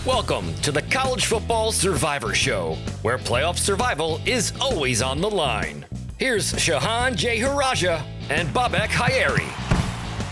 Welcome to the College Football Survivor Show, where playoff survival is always on the line. Here's Shehan J. Haraja and Bobak Hayeri.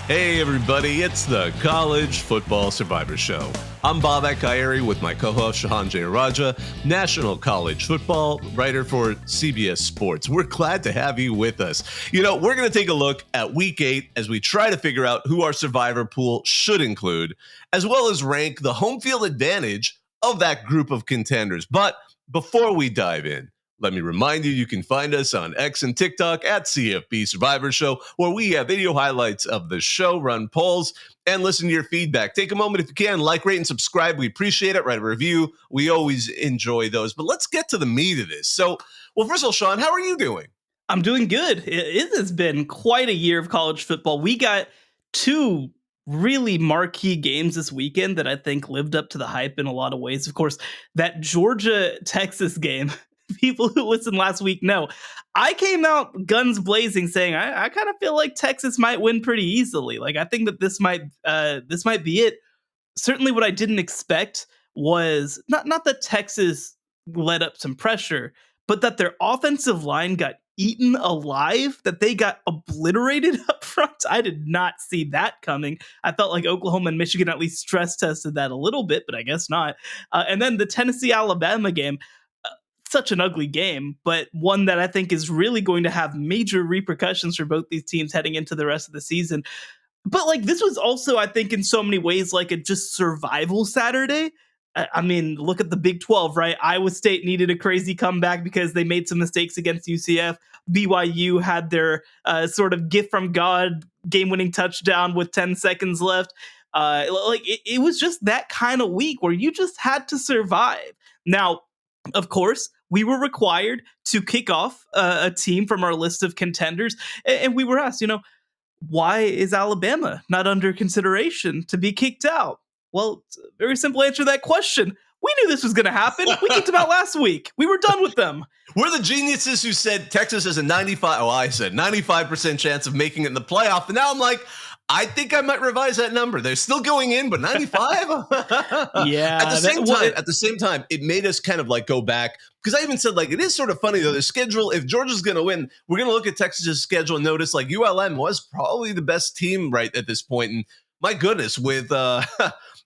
Hey everybody, it's the College Football Survivor Show. I'm Bobak Hayeri with my co-host Shehan J. Haraja, national college football writer for CBS Sports. We're glad to have you with us. You know, we're going to take a look at Week 8 as we try to figure out who our survivor pool should include, as well as rank the home field advantage of that group of contenders. But before we dive in, let me remind you can find us on X and TikTok at CFB Survivor Show, where we have video highlights of the show, run polls, and listen to your feedback. Take a moment if you can, like, rate, and subscribe. We appreciate it. Write a review. We always enjoy those. But let's get to the meat of this. So, well, first of all, Sean, how are you doing? I'm doing good. It has been quite a year of college football. We got two really marquee games this weekend that I think lived up to the hype in a lot of ways. Of course, that Georgia-Texas game. People who listened last week know I came out guns blazing saying I kind of feel like Texas might win pretty easily. Like, I think that this might be it. Certainly what I didn't expect was not that Texas let up some pressure, but that their offensive line got eaten alive, that they got obliterated up front. I did not see that coming. I felt like Oklahoma and Michigan at least stress tested that a little bit, but I guess not. And then the Tennessee-Alabama game, such an ugly game, but one that I think is really going to have major repercussions for both these teams heading into the rest of the season. But like, this was also, I think, in so many ways like a just survival Saturday. I mean, look at the Big 12, right? Iowa State needed a crazy comeback because they made some mistakes against UCF. BYU had their sort of gift from God game-winning touchdown with 10 seconds left. It was just that kind of week where you just had to survive. Now, of course, we were required to kick off a team from our list of contenders, and we were asked, why is Alabama not under consideration to be kicked out? Well, it's a very simple answer to that question. We knew this was going to happen. We kicked them out last week. We were done with them. We're the geniuses who said Texas has a 95% chance of making it in the playoff, and now I'm like, I think I might revise that number. They're still going in, but 95? Yeah. At the same time, it made us kind of like go back, because I even said, like, it is sort of funny, though, the schedule, if Georgia's going to win, we're going to look at Texas's schedule and notice, like, ULM was probably the best team right at this point. And my goodness, with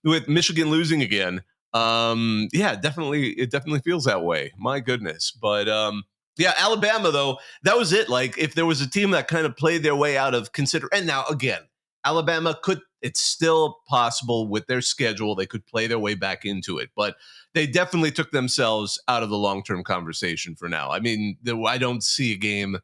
with Michigan losing again, it definitely feels that way. My goodness. But yeah, Alabama, though, that was it. Like, if there was a team that kind of played their way out of and now, again, Alabama it's still possible with their schedule. They could play their way back into it, but they definitely took themselves out of the long-term conversation for now. I mean, I don't see a game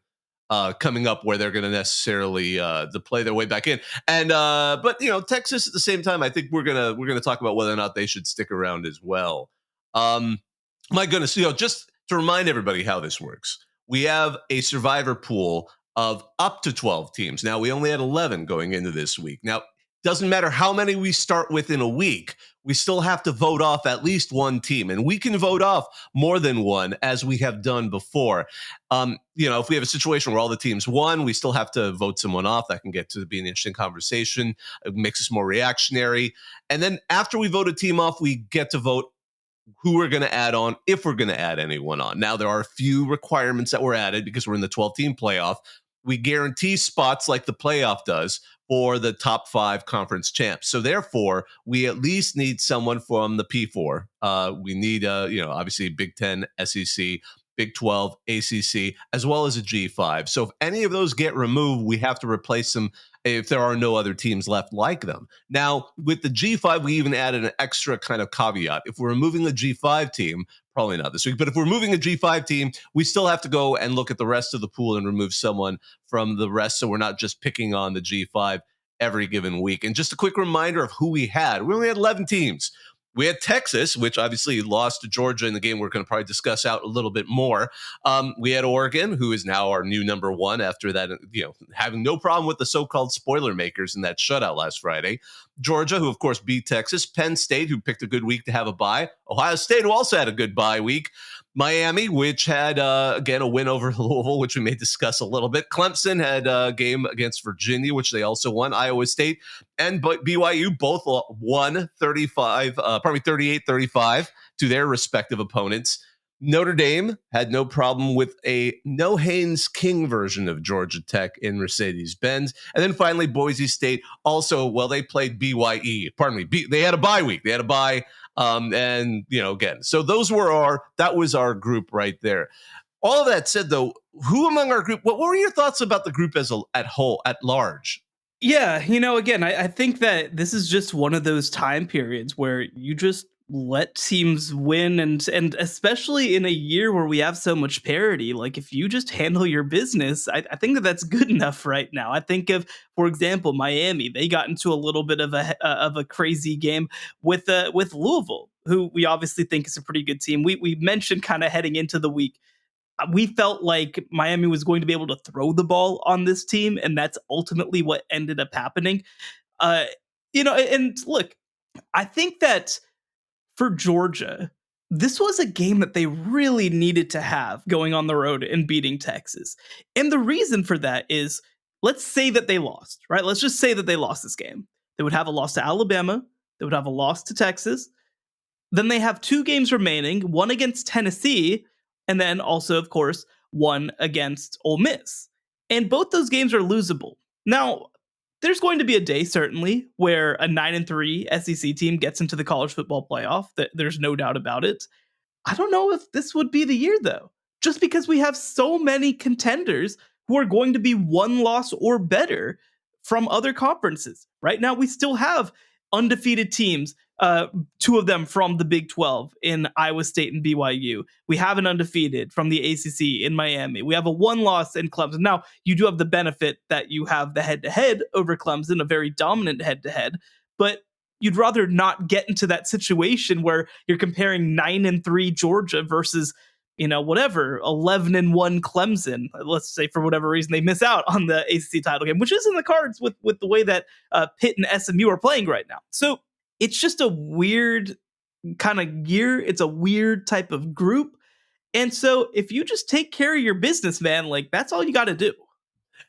coming up where they're going to necessarily to play their way back in. And but Texas at the same time, I think we're gonna talk about whether or not they should stick around as well. My goodness, just to remind everybody how this works, we have a survivor pool of up to 12 teams. Now, we only had 11 going into this week. Now, doesn't matter how many we start with in a week, we still have to vote off at least one team. And we can vote off more than one, as we have done before. If we have a situation where all the teams won, we still have to vote someone off. That can get to be an interesting conversation. It makes us more reactionary. And then after we vote a team off, we get to vote who we're going to add on, if we're going to add anyone on. Now, there are a few requirements that were added because we're in the 12-team playoff. We guarantee spots like the playoff does for the top 5 conference champs. So therefore, we at least need someone from the P4. We need, obviously Big 10, SEC, Big 12, ACC, as well as a G5. So if any of those get removed, we have to replace them if there are no other teams left like them. Now, with the G5, we even added an extra kind of caveat. If we're removing the G5 team, probably not this week, but if we're moving a G5 team, we still have to go and look at the rest of the pool and remove someone from the rest, so we're not just picking on the G5 every given week. And just a quick reminder of who we had. We only had 11 teams. We had Texas, which obviously lost to Georgia in the game we're going to probably discuss out a little bit more. We had Oregon, who is now our new number 1 after that, having no problem with the so-called spoiler makers in that shutout last Friday. Georgia, who of course beat Texas. Penn State, who picked a good week to have a bye. Ohio State, who also had a good bye week. Miami, which had, again, a win over Louisville, which we may discuss a little bit. Clemson had a game against Virginia, which they also won. Iowa State and BYU both won 38-35 to their respective opponents. Notre Dame had no problem with a no Haynes King version of Georgia Tech in Mercedes-Benz. And then finally, Boise State also, well, they played BYE. Pardon me. They had a bye week. They had a bye. And, again, so that was our group right there. All of that said, though, who among our group, what were your thoughts about the group at large? Yeah, again, I think that this is just one of those time periods where you just let teams win, and especially in a year where we have so much parity, like if you just handle your business, I think that's good enough right now. I think of, for example, Miami. They got into a little bit of a crazy game with Louisville, who we obviously think is a pretty good team. We mentioned kind of heading into the week, we felt like Miami was going to be able to throw the ball on this team, and that's ultimately what ended up happening. And look, I think that for Georgia, this was a game that they really needed to have going on the road and beating Texas. And the reason for that is, let's say that they lost, right? Let's just say that they lost this game. They would have a loss to Alabama. They would have a loss to Texas. Then they have 2 games remaining, one against Tennessee, and then also, of course, one against Ole Miss. And both those games are losable. Now, there's going to be a day, certainly, where a 9-3 SEC team gets into the college football playoff. There's no doubt about it. I don't know if this would be the year, though, just because we have so many contenders who are going to be 1 loss or better from other conferences. Right now, we still have undefeated teams, 2 of them from the Big 12 in Iowa State and BYU. We have an undefeated from the ACC in Miami. We have a 1 loss in Clemson. Now, you do have the benefit that you have the head-to-head over Clemson, a very dominant head-to-head, but you'd rather not get into that situation where you're comparing 9-3 Georgia versus, 11-1 Clemson. Let's say for whatever reason they miss out on the ACC title game, which is in the cards with the way that Pitt and SMU are playing right now. So it's just a weird kind of year. It's a weird type of group. And so if you just take care of your business, man, like that's all you got to do.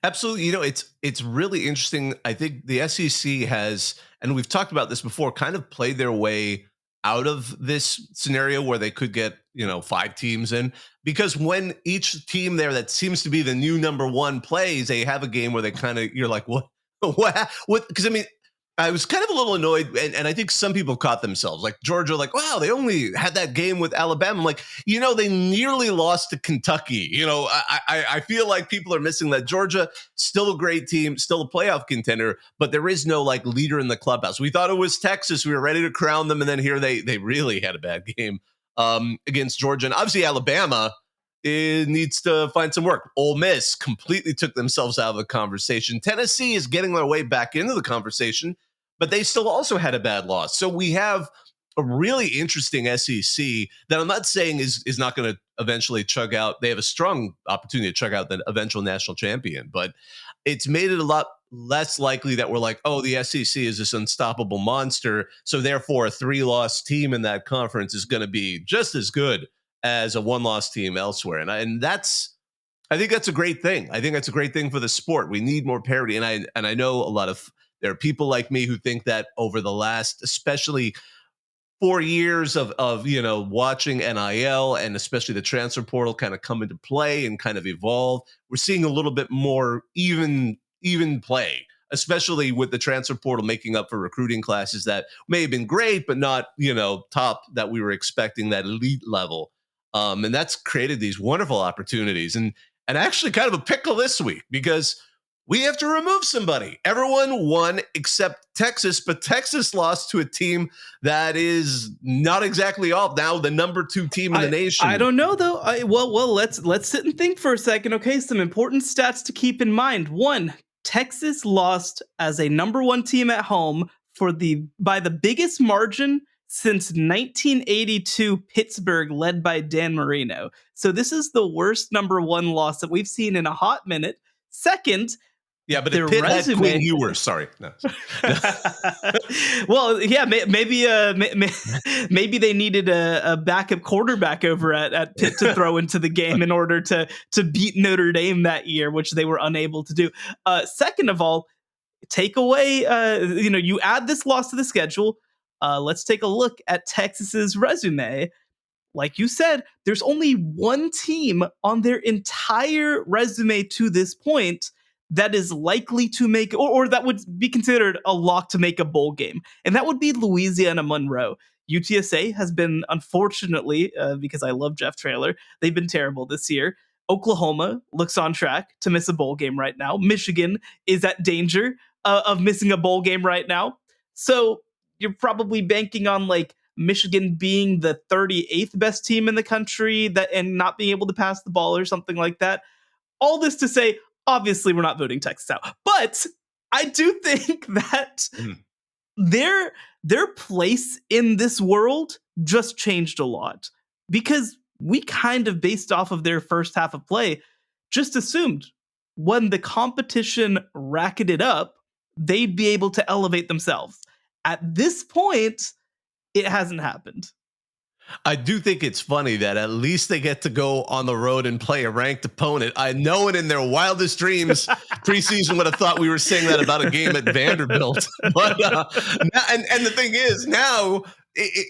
Absolutely. It's really interesting. I think the SEC has, and we've talked about this before, kind of played their way out of this scenario where they could get, 5 teams in, because when each team there that seems to be the new number 1 plays, they have a game where they kind of, you're like, what, because I was kind of a little annoyed, and I think some people caught themselves. Like Georgia, like, wow, they only had that game with Alabama. I'm like, they nearly lost to Kentucky. I feel like people are missing that. Georgia, still a great team, still a playoff contender, but there is no like leader in the clubhouse. We thought it was Texas. We were ready to crown them, and then here they really had a bad game against Georgia. And obviously Alabama, it needs to find some work. Ole Miss completely took themselves out of the conversation. Tennessee is getting their way back into the conversation, but they still also had a bad loss. So we have a really interesting SEC that I'm not saying is not going to eventually chug out. They have a strong opportunity to chug out the eventual national champion, but it's made it a lot less likely that we're like, oh, the SEC is this unstoppable monster, so therefore a 3-loss team in that conference is going to be just as good as a 1-loss team elsewhere. And I think that's a great thing. I think that's a great thing for the sport. We need more parity. And I know there are people like me who think that over the last, especially 4 years of watching NIL and especially the transfer portal kind of come into play and kind of evolve, we're seeing a little bit more even play, especially with the transfer portal making up for recruiting classes that may have been great, but not, top that we were expecting, that elite level. And that's created these wonderful opportunities and actually kind of a pickle this week because we have to remove somebody. Everyone won except Texas, but Texas lost to a team that is not exactly off now the number 2 team in the nation. I don't know though. Well, let's sit and think for a second. Okay, some important stats to keep in mind. 1, Texas lost as a number 1 team at home by the biggest margin since 1982 Pittsburgh, led by Dan Marino. So this is the worst number 1 loss that we've seen in a hot minute. Second, Yeah, but if Their Pitt had Quinn resume. Ewers, sorry. No. Well, yeah, maybe they needed a backup quarterback over at Pitt to throw into the game in order to beat Notre Dame that year, which they were unable to do. Second of all, take away, you add this loss to the schedule. Let's take a look at Texas's resume. Like you said, there's only one team on their entire resume to this point that is likely to make, or that would be considered a lock to make a bowl game, and that would be Louisiana Monroe. UTSA has been, unfortunately, because I love Jeff Traylor, they've been terrible this year. Oklahoma looks on track to miss a bowl game right now. Michigan is at danger of missing a bowl game right now. So you're probably banking on like Michigan being the 38th best team in the country and not being able to pass the ball or something like that. All this to say, obviously we're not voting Texas out, but I do think that their place in this world just changed a lot, because we kind of, based off of their first half of play, just assumed when the competition racketed up, they'd be able to elevate themselves. At this point, it hasn't happened. I do think it's funny that at least they get to go on the road and play a ranked opponent. I know it in their wildest dreams preseason would have thought we were saying that about a game at Vanderbilt. But and the thing is, now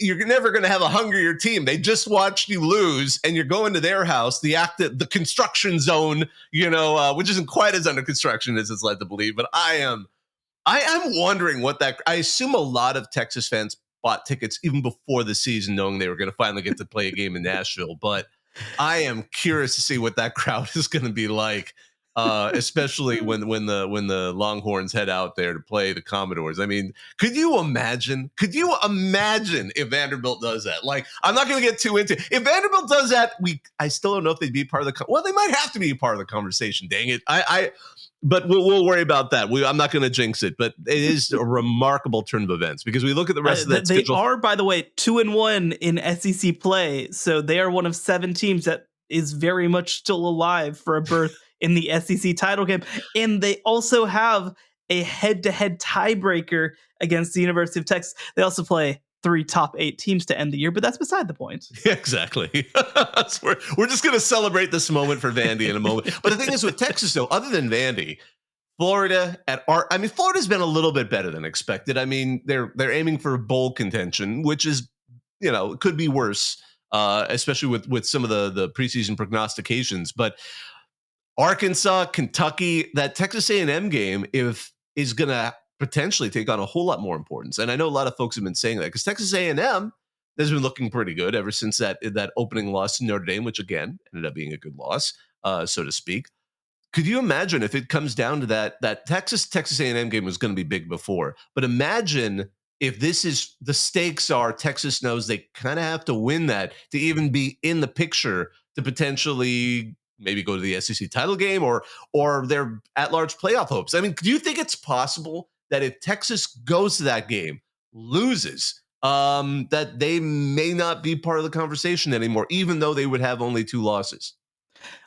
you're never going to have a hungrier team. They just watched you lose, and you're going to their house, the construction zone, which isn't quite as under construction as it's led to believe. But I am wondering what that. I assume a lot of Texas fans bought tickets even before the season, knowing they were going to finally get to play a game in Nashville. But I am curious to see what that crowd is going to be like, especially when the Longhorns head out there to play the Commodores. I mean, could you imagine if Vanderbilt does that? Like, I'm not going to get too into it. If Vanderbilt does that, I still don't know if they'd be part of the. Well, they might have to be a part of the conversation. Dang it, But we'll worry about that. I'm not going to jinx it, but it is a remarkable turn of events, because we look at the rest of that schedule. They are, by the way, 2-1 in SEC play, so they are one of 7 teams that is very much still alive for a berth in the SEC title game, and they also have a head-to-head tiebreaker against the University of Texas. They also play 3 top 8 teams to end the year, but that's beside the point. Yeah, exactly. We're just going to celebrate this moment for Vandy in a moment. But the thing is with Texas, though, other than Vandy, Florida's been a little bit better than expected. I mean, they're aiming for bowl contention, which is, could be worse, especially with some of the preseason prognostications. But Arkansas, Kentucky, that Texas A&M game is going to potentially take on a whole lot more importance. And I know a lot of folks have been saying that, because Texas A&M has been looking pretty good ever since that opening loss to Notre Dame, which again ended up being a good loss, so to speak. Could you imagine if it comes down to that Texas A&M game was going to be big before, but imagine if the stakes are Texas knows they kind of have to win that to even be in the picture to potentially maybe go to the SEC title game or their at-large playoff hopes. I mean, do you think it's possible that if Texas goes to that game, loses, that they may not be part of the conversation anymore, even though they would have only 2 losses?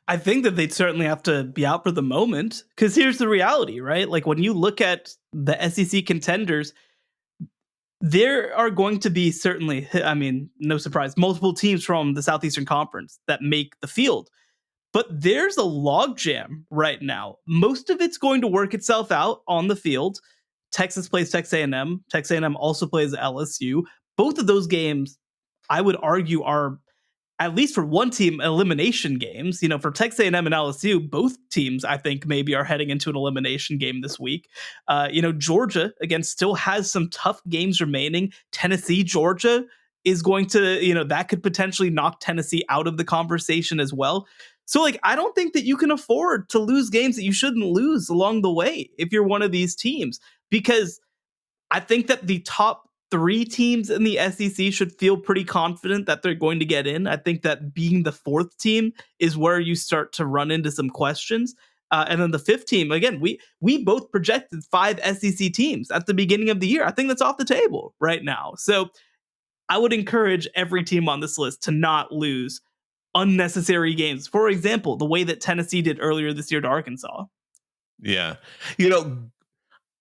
I think that they'd certainly have to be out for the moment, because here's the reality, right? Like, when you look at the SEC contenders, there are going to be certainly, I mean, no surprise, multiple teams from the Southeastern Conference that make the field. But there's a logjam right now. Most of it's going to work itself out on the field. Texas plays Texas A&M. Texas A&M also plays LSU. Both of those games, I would argue, are, at least for one team, elimination games. For Texas A&M and LSU, both teams, I think, maybe are heading into an elimination game this week. Georgia, again, still has some tough games remaining. Tennessee, Georgia is going to, that could potentially knock Tennessee out of the conversation as well. So, I don't think that you can afford to lose games that you shouldn't lose along the way if you're one of these teams, because I think that the top 3 teams in the SEC should feel pretty confident that they're going to get in. I think that being the 4th team is where you start to run into some questions. And then the 5th team, again, we both projected 5 SEC teams at the beginning of the year. I think that's off the table right now. So I would encourage every team on this list to not lose unnecessary games. For example, the way that Tennessee did earlier this year to Arkansas. Yeah. You know,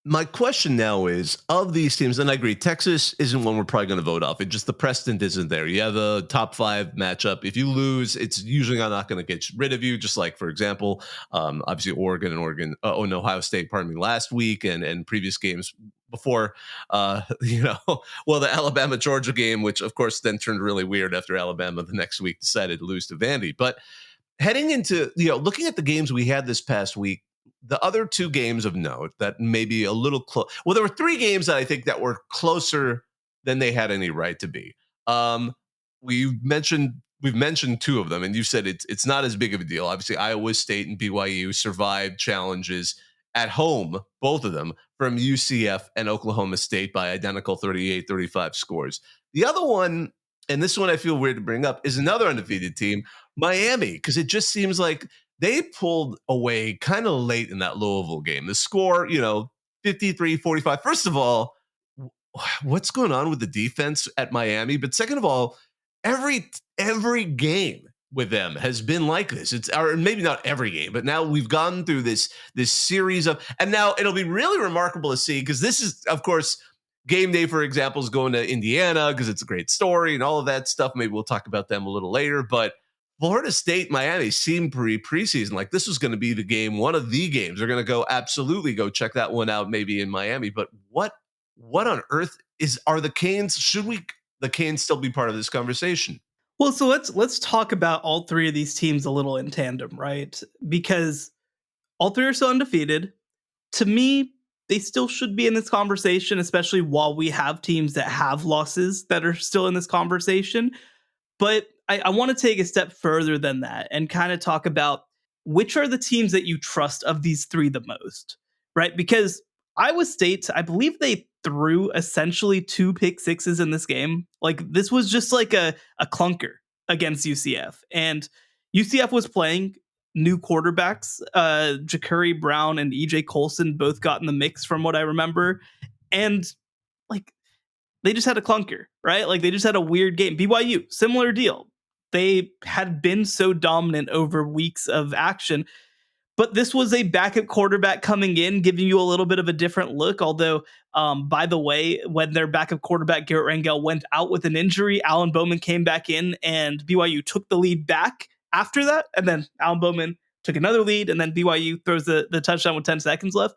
my question now is, of these teams, and I agree, Texas isn't one we're probably going to vote off. It just, the precedent isn't there. You have a top 5 matchup. If you lose, it's usually not going to get rid of you. Just like, for example, obviously and Ohio State, pardon me, last week and previous games before, well, the Alabama Georgia game, which of course then turned really weird after Alabama the next week decided to lose to Vandy. But heading into, looking at the games we had this past week, the other 2 games of note that maybe a little close. Well, there were 3 games that I think that were closer than they had any right to be. Um, we've mentioned 2 of them, and you said it's not as big of a deal. Obviously, Iowa State and BYU survived challenges at home, both of them, from UCF and Oklahoma State by identical 38-35 scores. The other one, and this one I feel weird to bring up, is another undefeated team, Miami, because it just seems like they pulled away kind of late in that Louisville game. The score, 53-45. First of all, what's going on with the defense at Miami? But second of all, every game with them has been like this. It's, or maybe not every game, but now we've gone through this series of, and now it'll be really remarkable to see, because this is, of course, game day, for example, is going to Indiana because it's a great story and all of that stuff. Maybe we'll talk about them a little later, but Florida State, Miami seemed preseason like this was going to be the game, one of the games. They're going to absolutely go check that one out, maybe in Miami. But what on earth are the Canes? Should the Canes still be part of this conversation? Well, so let's talk about all 3 of these teams a little in tandem, right? Because all 3 are still undefeated. To me, they still should be in this conversation, especially while we have teams that have losses that are still in this conversation. But I want to take a step further than that and kind of talk about which are the teams that you trust of these 3 the most, right? Because Iowa State, I believe they threw essentially 2 pick sixes in this game. Like, this was just like a clunker against UCF. And UCF was playing new quarterbacks. Ja'Carri Brown and EJ Colson both got in the mix from what I remember. And like, they just had a clunker, right? Like, they just had a weird game. BYU, similar deal. They had been so dominant over weeks of action, but this was a backup quarterback coming in, giving you a little bit of a different look. Although, by the way, when their backup quarterback, Garrett Rangel, went out with an injury, Alan Bowman came back in and BYU took the lead back after that. And then Alan Bowman took another lead, and then BYU throws the touchdown with 10 seconds left.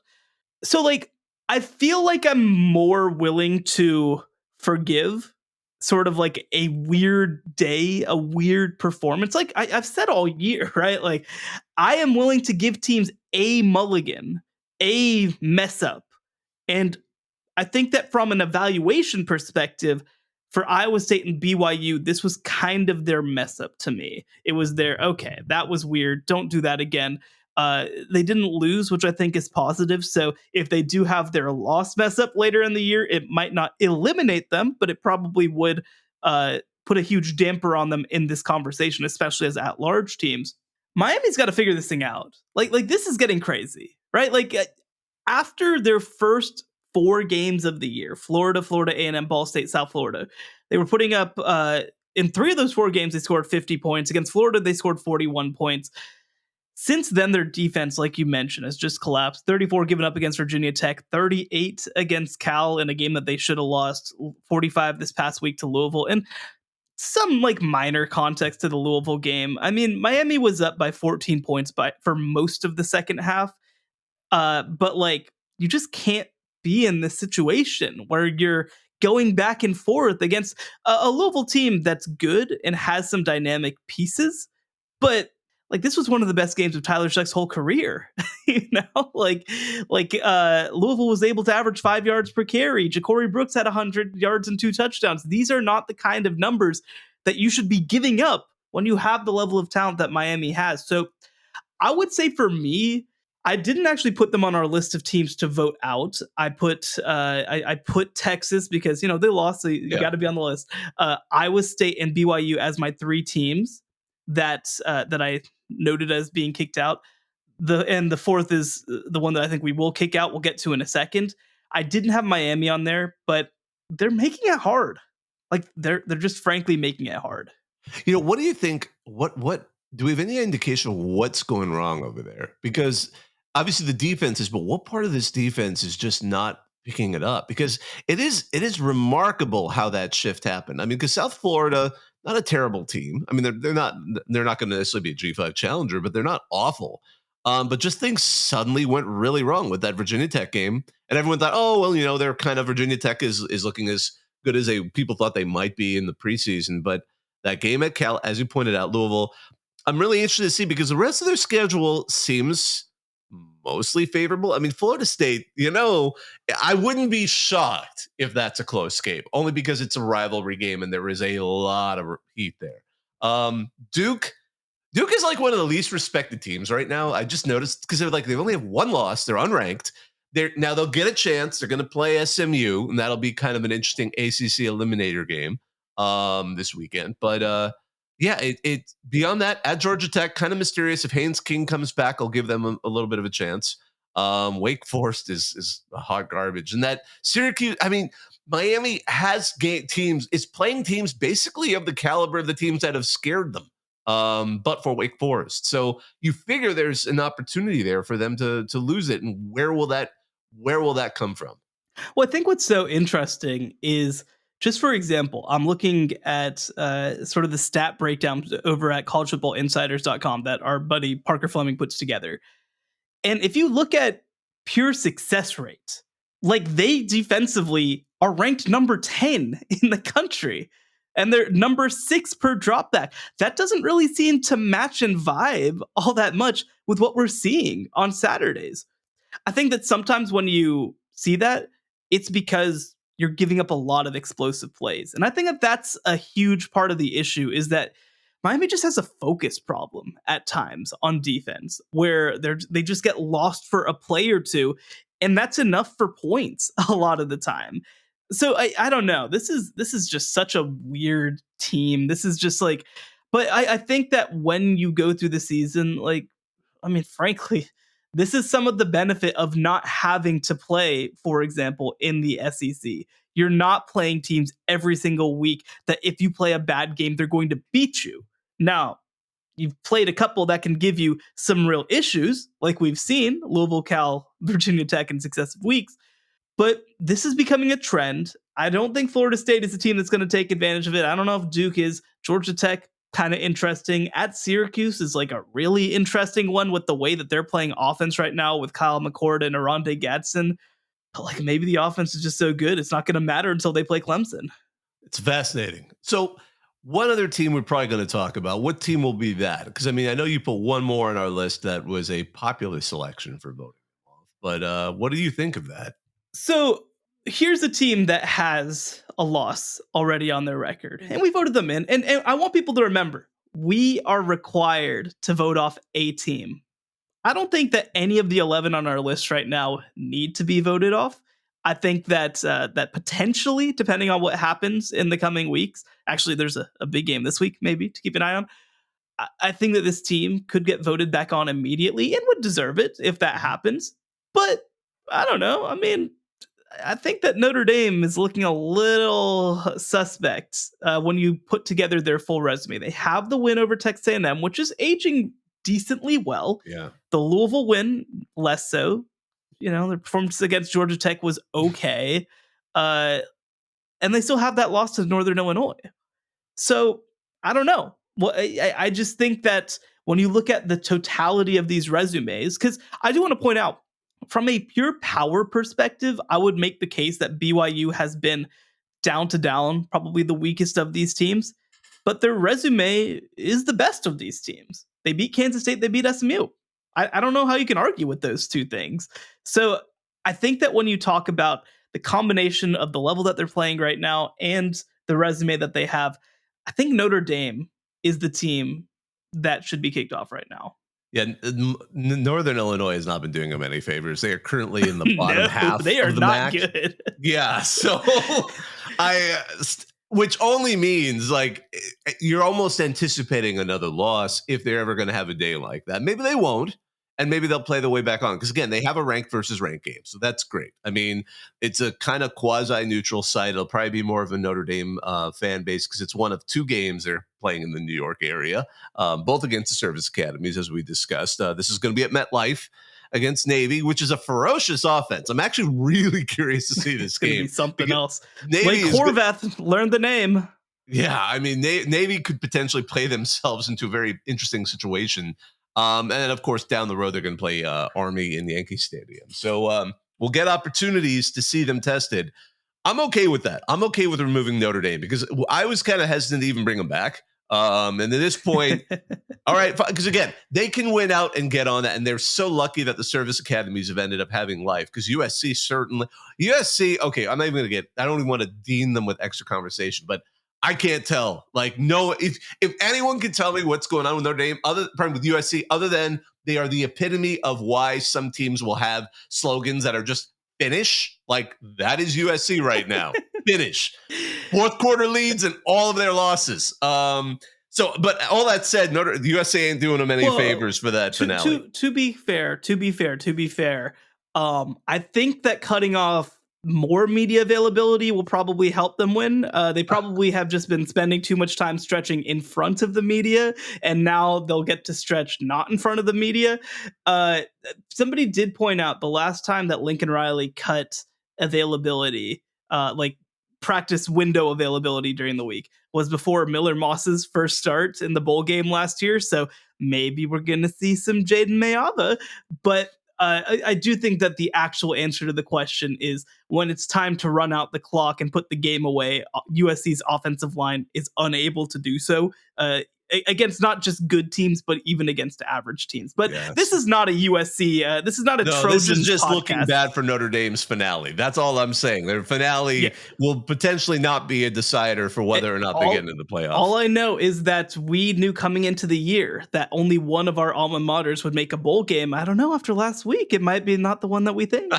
So, like, I feel like I'm more willing to forgive sort of like a weird day, a weird performance. Like I've said all year, right? Like, I am willing to give teams a mulligan, a mess up. And I think that from an evaluation perspective, for Iowa State and BYU, this was kind of their mess up to me. It was okay, that was weird. Don't do that again. They didn't lose, which I think is positive. So if they do have their loss mess up later in the year, it might not eliminate them, but it probably would put a huge damper on them in this conversation, especially as at-large teams. Miami's got to figure this thing out. Like this is getting crazy, right? Like, after their first 4 games of the year, Florida A&M, Ball State, South Florida, they were putting up in 3 of those 4 games, they scored 50 points. Against Florida, they scored 41 points. Since then, their defense, like you mentioned, has just collapsed. 34 given up against Virginia Tech, 38 against Cal in a game that they should have lost, 45 this past week to Louisville. And some like minor context to the Louisville game. I mean, Miami was up by 14 points for most of the second half. But like, you just can't be in this situation where you're going back and forth against a Louisville team that's good and has some dynamic pieces, but like, this was one of the best games of Tyler Shuck's whole career. Louisville was able to average 5 yards per carry. Ja'Cory Brooks had 100 yards and 2 touchdowns. These are not the kind of numbers that you should be giving up when you have the level of talent that Miami has. So I would say, for me, I didn't actually put them on our list of teams to vote out. I put Texas because, they lost, so you got to be on the list. Iowa State and BYU as my 3 teams that I noted as being kicked out. The 4th is the one that I think we will kick out. We'll get to in a second. I didn't have Miami on there, but they're making it hard. Like, they're just frankly making it hard. What do you think? What do we have any indication of what's going wrong over there? Because obviously the defense is, but what part of this defense is just not picking it up? Because it is remarkable how that shift happened. I mean, because South Florida, not a terrible team. I mean, they're not going to necessarily be a G5 challenger, but they're not awful. But just things suddenly went really wrong with that Virginia Tech game, and everyone thought, oh well, they're kind of Virginia Tech is looking as good as people thought they might be in the preseason. But that game at Cal, as you pointed out, Louisville, I'm really interested to see because the rest of their schedule seems mostly favorable. I mean, Florida State, I wouldn't be shocked if that's a close game, only because it's a rivalry game and there is a lot of heat there. Duke is like one of the least respected teams right now. I just noticed because they only have one loss. They're unranked. Now they'll get a chance. They're going to play SMU, and that'll be kind of an interesting ACC eliminator game this weekend. But yeah, it beyond that, at Georgia Tech, kind of mysterious. If Haynes King comes back, I'll give them a little bit of a chance. Wake Forest is hot garbage, and that Syracuse. I mean, Miami has teams. Is playing teams basically of the caliber of the teams that have scared them. But for Wake Forest, so you figure there's an opportunity there for them to lose it, and where will that come from? Well, I think what's so interesting is, just for example, I'm looking at sort of the stat breakdown over at collegefootballinsiders.com that our buddy Parker Fleming puts together. And if you look at pure success rate, they defensively are ranked number 10 in the country. And they're number 6 per dropback. That doesn't really seem to match and vibe all that much with what we're seeing on Saturdays. I think that sometimes when you see that, it's because you're giving up a lot of explosive plays. And I think that that's a huge part of the issue, is that Miami just has a focus problem at times on defense, where they just get lost for a play or two, and that's enough for points a lot of the time. So I don't know. This is just such a weird team. This is just but I think that when you go through the season, frankly, this is some of the benefit of not having to play, for example, in the SEC. You're not playing teams every single week that if you play a bad game, they're going to beat you. Now, you've played a couple that can give you some real issues, like we've seen, Louisville, Cal, Virginia Tech in successive weeks. But this is becoming a trend. I don't think Florida State is a team that's going to take advantage of it. I don't know if Duke is. Georgia Tech, kind of interesting. At Syracuse is a really interesting one with the way that they're playing offense right now with Kyle McCord and Aronde Gadsden. But maybe the offense is just so good, it's not going to matter until they play Clemson. It's fascinating. So one other team we're probably going to talk about. What team will be that? Because, I know you put one more on our list that was a popular selection for voting. But what do you think of that? So here's a team that has a loss already on their record, and we voted them in. And I want people to remember, we are required to vote off a team. I don't think that any of the 11 on our list right now need to be voted off. I think that that potentially, depending on what happens in the coming weeks, actually there's a big game this week maybe to keep an eye on. I think that this team could get voted back on immediately and would deserve it if that happens. But I don't know. I think that Notre Dame is looking a little suspect when you put together their full resume. They have the win over Texas A&M, which is aging decently well. Yeah. The Louisville win, less so. Their performance against Georgia Tech was okay. And they still have that loss to Northern Illinois. So I don't know. Well, I just think that when you look at the totality of these resumes, because I do want to point out, from a pure power perspective, I would make the case that BYU has been down to down, probably the weakest of these teams, but their resume is the best of these teams. They beat Kansas State, they beat SMU. I don't know how you can argue with those two things. So I think that when you talk about the combination of the level that they're playing right now and the resume that they have, I think Notre Dame is the team that should be kicked off right now. Yeah, Northern Illinois has not been doing them any favors. They are currently in the bottom half. They are of the not MAC. good. Yeah, so which only means you're almost anticipating another loss if they're ever going to have a day like that. Maybe they won't, and maybe they'll play the way back on, because again, they have a ranked versus ranked game, so that's great. It's a kind of quasi-neutral site. It'll probably be more of a Notre Dame fan base because it's one of 2 games they're playing in the New York area, both against the service academies, as we discussed. This is going to be at MetLife. against Navy, which is a ferocious offense. I'm actually really curious to see this It's going to game. be something else. Navy Blake Horvath learned the name. Yeah, I mean, Navy could potentially play themselves into a very interesting situation. And then, of course, down the road, they're going to play Army in Yankee Stadium. So we'll get opportunities to see them tested. I'm okay with that. I'm okay with removing Notre Dame because I was kind of hesitant to even bring them back. And at this point, all right, because again, they can win out and get on that. And they're so lucky that the service academies have ended up having life because USC, okay, I'm not even going to I don't even want to deem them with extra conversation, but I can't tell. Like, no, if anyone can tell me what's going on with Notre Dame, with USC, other than they are the epitome of why some teams will have slogans that are just finish, like that is USC right now. Finish. Fourth quarter leads and all of their losses. But all that said, the USA ain't doing them any favors for that finale. To be fair, I think that cutting off more media availability will probably help them win. They probably have just been spending too much time stretching in front of the media, and now they'll get to stretch not in front of the media. Somebody did point out the last time that Lincoln Riley cut availability, like practice window availability during the week, was before Miller Moss's first start in the bowl game last year. So maybe we're going to see some Jaden Mayava, but I do think that the actual answer to the question is when it's time to run out the clock and put the game away, USC's offensive line is unable to do so against not just good teams, but even against average teams. But yes. This is not a USC. This is not a Trojans This is just podcast. Looking bad for Notre Dame's finale. That's all I'm saying. Their finale will potentially not be a decider for whether or not they get into the playoffs. All I know is that we knew coming into the year that only one of our alma maters would make a bowl game. I don't know. After last week, it might be not the one that we think.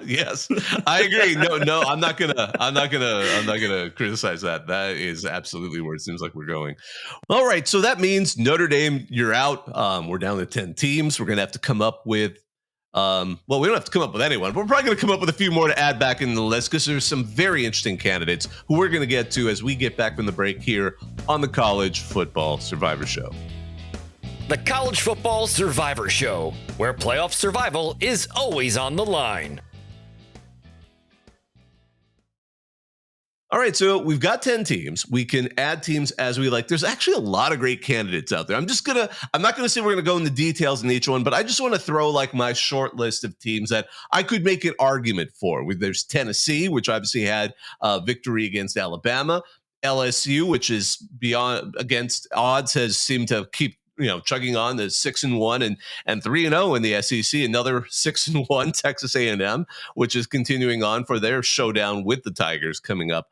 Yes, I agree. No, I'm not gonna criticize that. That is absolutely where it seems like we're going. All right. So that means Notre Dame, you're out. We're down to 10 teams. We're going to have to come up with, we don't have to come up with anyone. We're probably going to come up with a few more to add back in the list because there's some very interesting candidates who we're going to get to as we get back from the break here on the College Football Survivor Show. The College Football Survivor Show, where playoff survival is always on the line. All right, so we've got 10 teams. We can add teams as we like. There's actually a lot of great candidates out there. I'm not going to say we're going to go into details in each one, but I just want to throw like my short list of teams that I could make an argument for. There's Tennessee, which obviously had a victory against Alabama. LSU, which is beyond against odds, has seemed to keep chugging on to 6-1 and 3-0 in the SEC. Another 6-1 Texas A&M, which is continuing on for their showdown with the Tigers coming up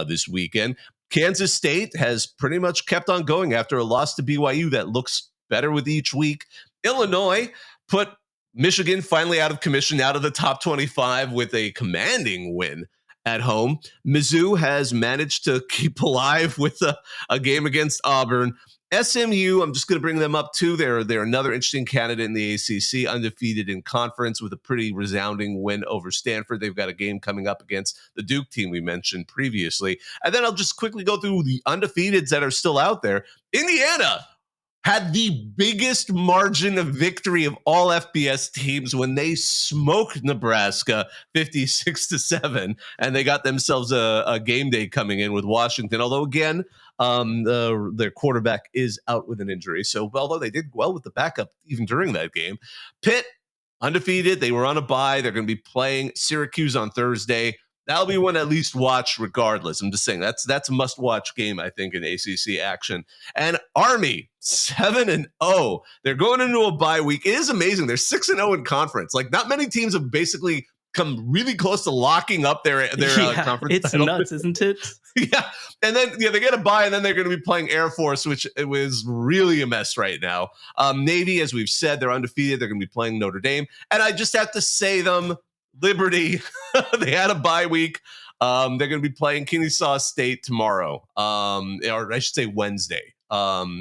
this weekend. Kansas State has pretty much kept on going after a loss to BYU that looks better with each week. Illinois put Michigan finally out of commission, out of the top 25 with a commanding win at home. Mizzou has managed to keep alive with a game against Auburn. SMU, I'm just going to bring them up too. They're another interesting candidate in the ACC, undefeated in conference with a pretty resounding win over Stanford. They've got a game coming up against the Duke team we mentioned previously. And then I'll just quickly go through the undefeateds that are still out there. Indiana had the biggest margin of victory of all FBS teams when they smoked Nebraska 56-7, and they got themselves a game day coming in with Washington. Although again, their quarterback is out with an injury. So although they did well with the backup even during that game, Pitt undefeated. They were on a bye. They're going to be playing Syracuse on Thursday. That'll be one at least watch regardless. I'm just saying that's a must-watch game, I think, in ACC action. And Army, 7-0. They're going into a bye week. It is amazing. They're 6-0 in conference. Like, not many teams have basically come really close to locking up their conference. It's title. Nuts, isn't it? Yeah. And then they get a bye, and then they're going to be playing Air Force, which it was really a mess right now. Navy, as we've said, they're undefeated. They're going to be playing Notre Dame. And I just have to say them. Liberty, they had a bye week. They're going to be playing Kennesaw State tomorrow, or I should say Wednesday,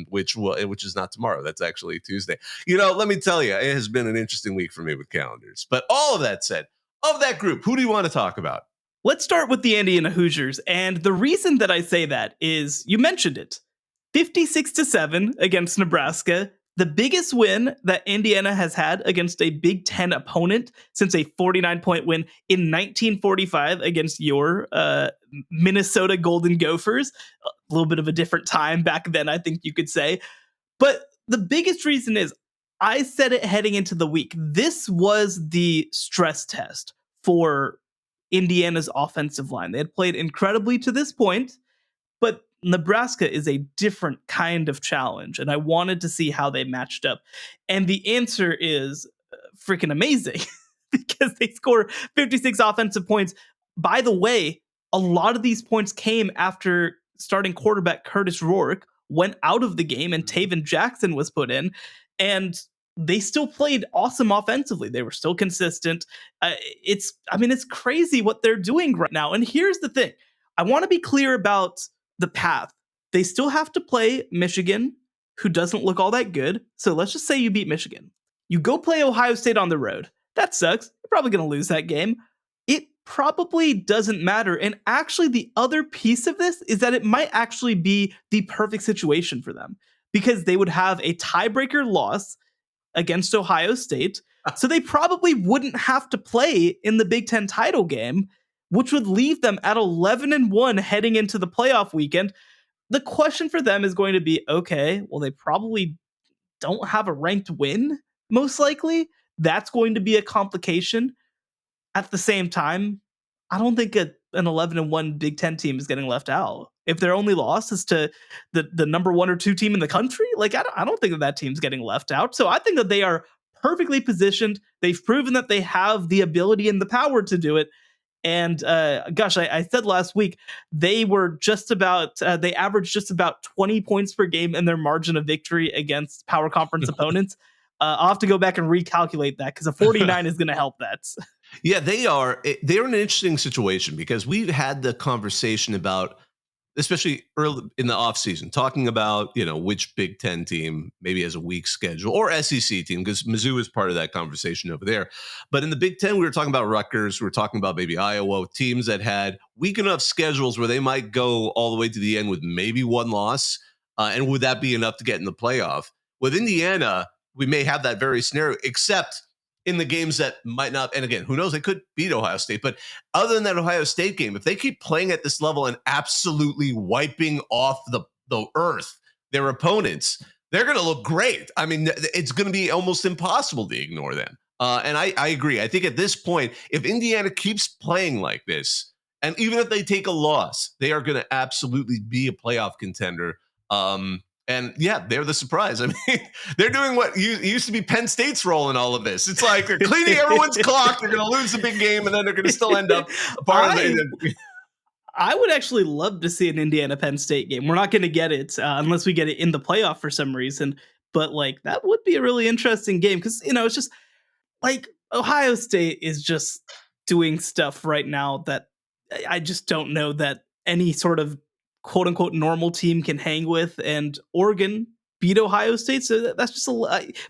which is not tomorrow. That's actually Tuesday. Let me tell you, it has been an interesting week for me with calendars. But all of that said, of that group, who do you want to talk about? Let's start with the Indiana Hoosiers. And the reason that I say that is you mentioned it. 56-7 against Nebraska. the biggest win that Indiana has had against a Big Ten opponent since a 49-point win in 1945 against your Minnesota Golden Gophers. A little bit of a different time back then, I think you could say. But the biggest reason is, I said it heading into the week, this was the stress test for Indiana's offensive line. They had played incredibly to this point, but Nebraska is a different kind of challenge, and I wanted to see how they matched up. And the answer is freaking amazing because they score 56 offensive points. By the way, a lot of these points came after starting quarterback Curtis Rourke went out of the game and Taven Jackson was put in, and they still played awesome offensively. They were still consistent. It's crazy what they're doing right now. And here's the thing. I want to be clear about the path. They still have to play Michigan, who doesn't look all that good. So let's just say you beat Michigan. You go play Ohio State on the road. That sucks. You're probably going to lose that game. It probably doesn't matter. And actually, the other piece of this is that it might actually be the perfect situation for them, because they would have a tiebreaker loss against Ohio State. So they probably wouldn't have to play in the Big Ten title game, which would leave them at 11-1 heading into the playoff weekend. The question for them is going to be, okay, well, they probably don't have a ranked win, most likely. That's going to be a complication. At the same time, I don't think an 11-1 Big Ten team is getting left out. If their only loss is to the number 1 or 2 team in the country, like I don't think that team's getting left out. So I think that they are perfectly positioned. They've proven that they have the ability and the power to do it. And I said last week, they were just about, they averaged just about 20 points per game in their margin of victory against power conference opponents. I'll have to go back and recalculate that, because a 49 is going to help that. Yeah, they're in an interesting situation, because we've had the conversation about, especially early in the offseason, talking about, which Big Ten team maybe has a weak schedule, or SEC team, because Mizzou is part of that conversation over there. But in the Big Ten, we were talking about Rutgers, we were talking about maybe Iowa, teams that had weak enough schedules where they might go all the way to the end with maybe one loss. And would that be enough to get in the playoff? With Indiana, we may have that very scenario, except in the games that might not, and again, who knows, they could beat Ohio State. But other than that Ohio State game, if they keep playing at this level and absolutely wiping off the earth their opponents, they're going to look great. I mean, it's going to be almost impossible to ignore them. And I agree. I think at this point, if Indiana keeps playing like this, and even if they take a loss, they are going to absolutely be a playoff contender. And yeah, they're the surprise. I mean, they're doing what used to be Penn State's role in all of this. It's like they're cleaning everyone's clock. They're going to lose the big game, and then they're going to still end up a part of it. I would actually love to see an Indiana-Penn State game. We're not going to get it unless we get it in the playoff for some reason. But like, that would be a really interesting game, because it's just like Ohio State is just doing stuff right now that I just don't know that any sort of quote unquote normal team can hang with. And Oregon beat Ohio State, so that's just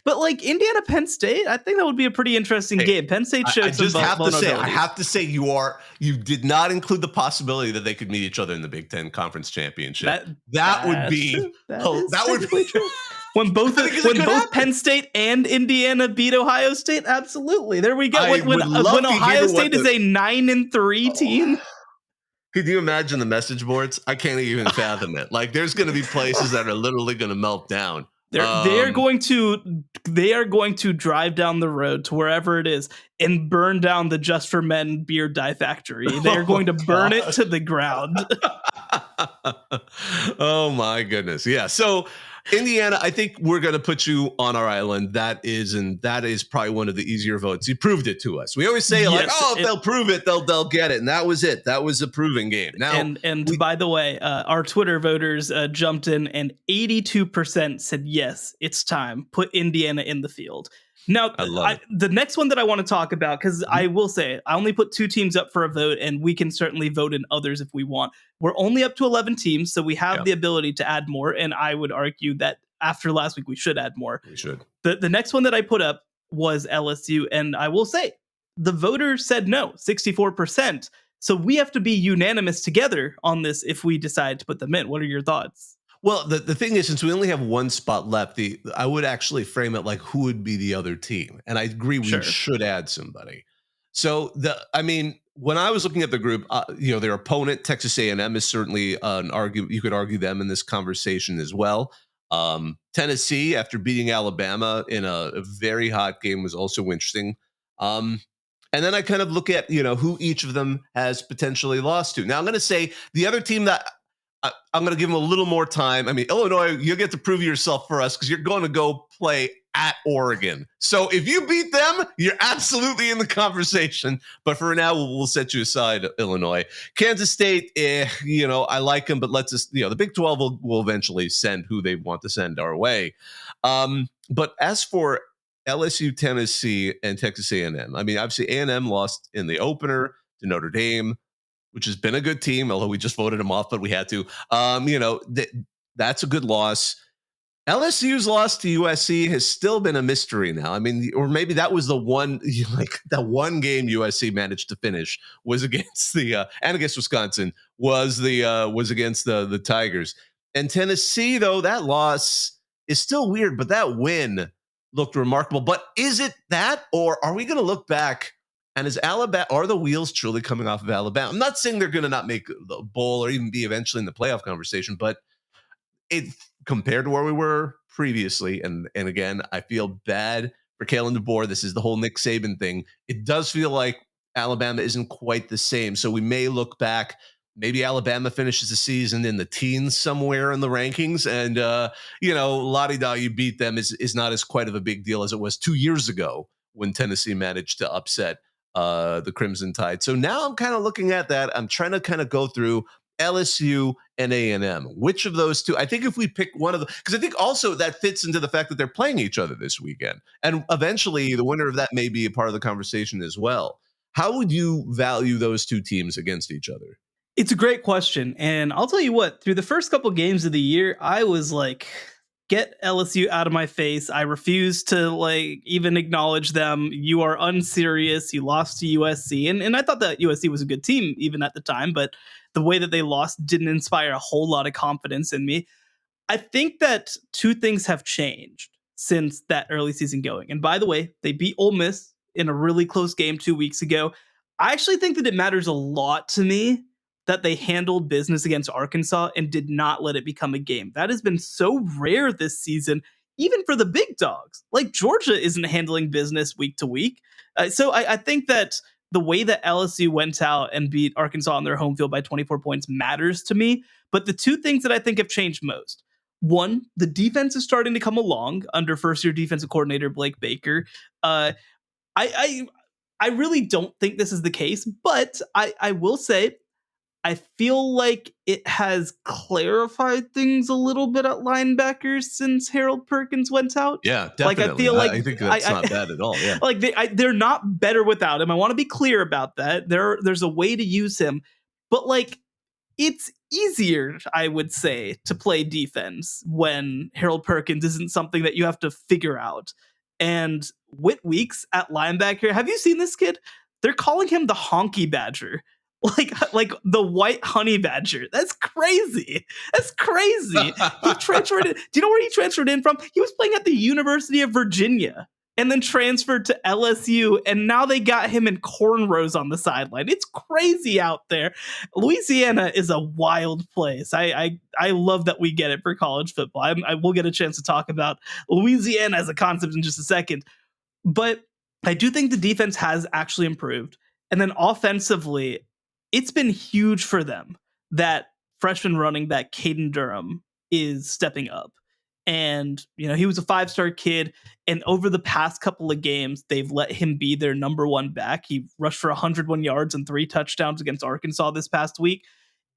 but like Indiana Penn State, I think that would be a pretty interesting game. Penn State showed I have to say you did not include the possibility that they could meet each other in the Big Ten Conference Championship. That would be true. When both Penn State and Indiana beat Ohio State, absolutely. There we go. When Ohio State is a 9-3 team. Could you imagine the message boards? I can't even fathom it. Like, there's going to be places that are literally going to melt down. They are going to drive down the road to wherever it is and burn down the Just for Men beer dye factory. They're going to burn it to the ground. Oh my goodness. Yeah. So Indiana, I think we're going to put you on our island. That is probably one of the easier votes. You proved it to us. We always say if they'll prove it, they'll get it. And that was it. That was a proving game. Now, and by the way, our Twitter voters jumped in, and 82% said, yes, it's time. Put Indiana in the field. Now, the next one that I want to talk about, because I will say, I only put 2 teams up for a vote, and we can certainly vote in others if we want. We're only up to 11 teams, so we have the ability to add more, and I would argue that after last week, we should add more. We should. The next one that I put up was LSU, and I will say, the voters said no, 64%. So we have to be unanimous together on this if we decide to put them in. What are your thoughts? Well, the thing is, since we only have one spot left, I would actually frame it like who would be the other team, and I agree we Sure. should add somebody. So I mean, when I was looking at the group, their opponent Texas A&M is certainly an argument. You could argue them in this conversation as well. Tennessee, after beating Alabama in a very hot game, was also interesting. And then I kind of look at who each of them has potentially lost to. Now I'm going to say the other team that I'm going to give them a little more time. I mean, Illinois, you get to prove yourself for us because you're going to go play at Oregon. So if you beat them, you're absolutely in the conversation. But for now, we'll set you aside, Illinois. Kansas State, I like them, but let's just, the Big 12 will eventually send who they want to send our way. But as for LSU, Tennessee, and Texas A&M, I mean, obviously A&M lost in the opener to Notre Dame, which has been a good team, although we just voted them off, but we had to. That's a good loss. LSU's loss to USC has still been a mystery now. I mean, or maybe that was the one, that one game USC managed to finish was against and against Wisconsin was against the Tigers. And Tennessee, though, that loss is still weird, but that win looked remarkable. But is it that, or are we going to look back? And is Alabama, are the wheels truly coming off of Alabama? I'm not saying they're going to not make the bowl or even be eventually in the playoff conversation, but it compared to where we were previously, and again, I feel bad for Kalen DeBoer. This is the whole Nick Saban thing. It does feel like Alabama isn't quite the same. So we may look back. Maybe Alabama finishes the season in the teens somewhere in the rankings, and la-di-da, you beat them is not as quite of a big deal as it was 2 years ago when Tennessee managed to upset the Crimson Tide. So now I'm kind of looking at that. I'm trying to kind of go through LSU and A&M. Which of those two? I think if we pick one of them, because I think also that fits into the fact that they're playing each other this weekend. And eventually the winner of that may be a part of the conversation as well. How would you value those two teams against each other? It's a great question. And I'll tell you what, through the first couple games of the year, I was like, get LSU out of my face. I refuse to even acknowledge them. You are unserious. You lost to USC. And I thought that USC was a good team even at the time, but the way that they lost didn't inspire a whole lot of confidence in me. I think that two things have changed since that early season going. And by the way, they beat Ole Miss in a really close game 2 weeks ago. I actually think that it matters a lot to me that they handled business against Arkansas and did not let it become a game. That has been so rare this season, even for the big dogs. Like Georgia isn't handling business week to week. So I think that the way that LSU went out and beat Arkansas on their home field by 24 points matters to me. But the two things that I think have changed most. One, the defense is starting to come along under first-year defensive coordinator Blake Baker. I really don't think this is the case, but I will say I feel like it has clarified things a little bit at linebackers since Harold Perkins went out. Yeah, definitely. Like I feel like I think that's not bad at all. Yeah, like they're not better without him. I want to be clear about that. There's a way to use him, but it's easier, I would say, to play defense when Harold Perkins isn't something that you have to figure out. And Whit Weeks at linebacker, have you seen this kid? They're calling him the Honky Badger. Like the white honey badger. That's crazy. That's crazy. He transferred in. Do you know where he transferred in from? He was playing at the University of Virginia and then transferred to LSU, and now they got him in cornrows on the sideline. It's crazy out there. Louisiana is a wild place. I love that we get it for college football. I will get a chance to talk about Louisiana as a concept in just a second. But I do think the defense has actually improved. And then offensively, it's been huge for them that freshman running back Caden Durham is stepping up. And, he was a 5-star kid. And over the past couple of games, they've let him be their number one back. He rushed for 101 yards and 3 touchdowns against Arkansas this past week.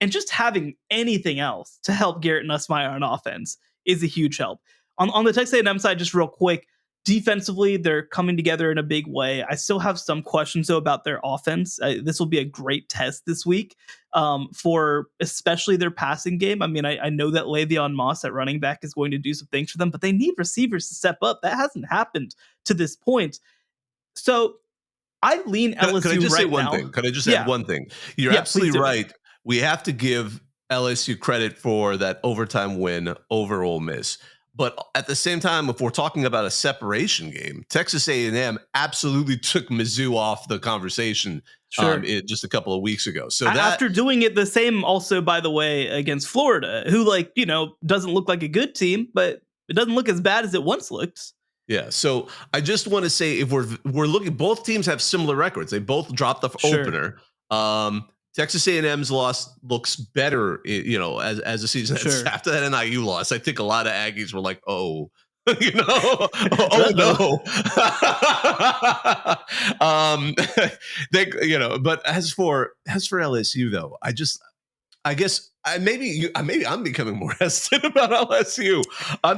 And just having anything else to help Garrett Nussmeier on offense is a huge help. On the Texas A&M side, just real quick, defensively, they're coming together in a big way. I still have some questions, though, about their offense. This will be a great test this week for especially their passing game. I mean, I know that Le'Veon Moss at running back is going to do some things for them, but they need receivers to step up. That hasn't happened to this point. So I lean LSU Could I just right say one now. thing? Could I just add one thing? You're absolutely right. We have to give LSU credit for that overtime win over Ole Miss. But at the same time, if we're talking about a separation game, Texas A&M absolutely took Mizzou off the conversation Sure. just a couple of weeks ago. So After doing it the same also, by the way, against Florida, who doesn't look like a good team, but it doesn't look as bad as it once looked. Yeah, so I just want to say if we're looking, both teams have similar records. They both dropped the opener. Texas A&M's loss looks better, as the season ends. After that NIU loss, I think a lot of Aggies were like, "Oh, no." But as for LSU though, I guess maybe I'm becoming more hesitant about LSU. I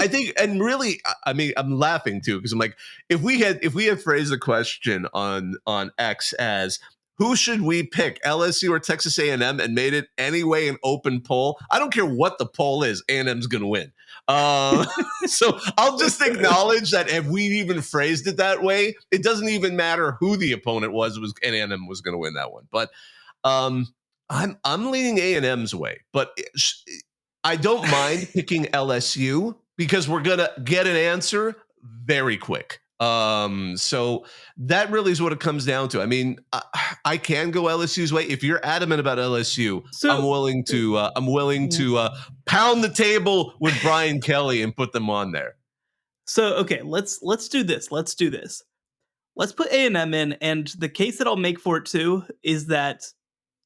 think, and really, I mean, I'm laughing too because I'm like, if we had phrased the question on X as who should we pick, LSU or Texas A&M, and made it anyway an open poll, I don't care what the poll is, A&M's going to win. So I'll just acknowledge that if we even phrased it that way, it doesn't even matter who the opponent was A&M was going to win that one. But I'm leaning A&M's way, but I don't mind picking LSU because we're gonna get an answer very quick. So that really is what it comes down to. I mean, I can go LSU's way if you're adamant about LSU. So, I'm willing to pound the table with Brian Kelly and put them on there. So okay, let's do this. Let's put A&M in, and the case that I'll make for it too is that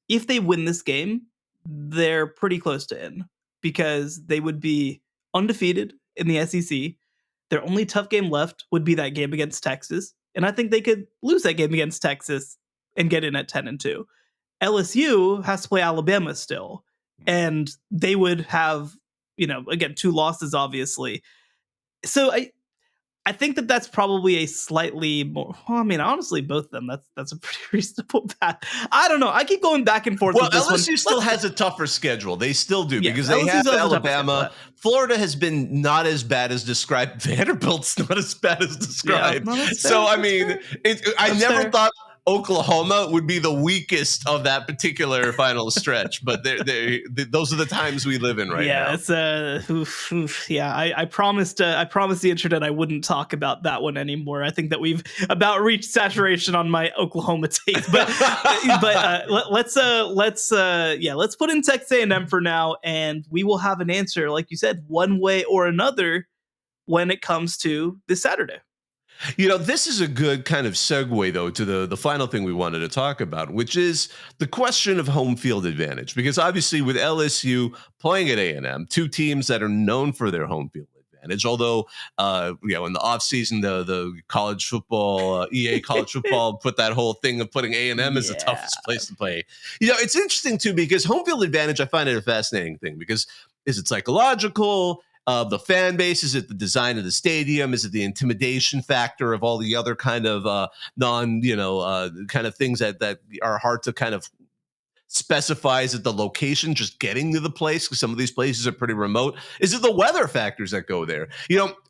if they win this game, they're pretty close to in because they would be undefeated in the SEC. Their only tough game left would be that game against Texas. And I think they could lose that game against Texas and get in at 10-2. LSU has to play Alabama still. And they would have, again, 2 losses, obviously. So I think that's probably a slightly more. Well, I mean, honestly, both of them. That's a pretty reasonable path. I don't know. I keep going back and forth. Well, with this LSU still has a tougher schedule. They still do because they have Alabama. Florida has been not as bad as described. Vanderbilt's not as bad as described. Yeah, so I mean, I never thought Oklahoma would be the weakest of that particular final stretch, but those are the times we live in right now. I promised the internet I wouldn't talk about that one anymore. I think that we've about reached saturation on my Oklahoma take, but let's put in Texas A&M for now, and we will have an answer, like you said, one way or another when it comes to this Saturday. This is a good kind of segue, though, to the final thing we wanted to talk about, which is the question of home field advantage. Because obviously with LSU playing at A&M, 2 teams that are known for their home field advantage, although, in the offseason, the college football, EA college football put that whole thing of putting A&M as the toughest place to play. It's interesting, too, because home field advantage, I find it a fascinating thing because is it psychological? The fan base? Is it the design of the stadium? Is it the intimidation factor of all the other kind of kind of things that are hard to kind of specify? Is it the location, just getting to the place? Because some of these places are pretty remote. Is it the weather factors that go there?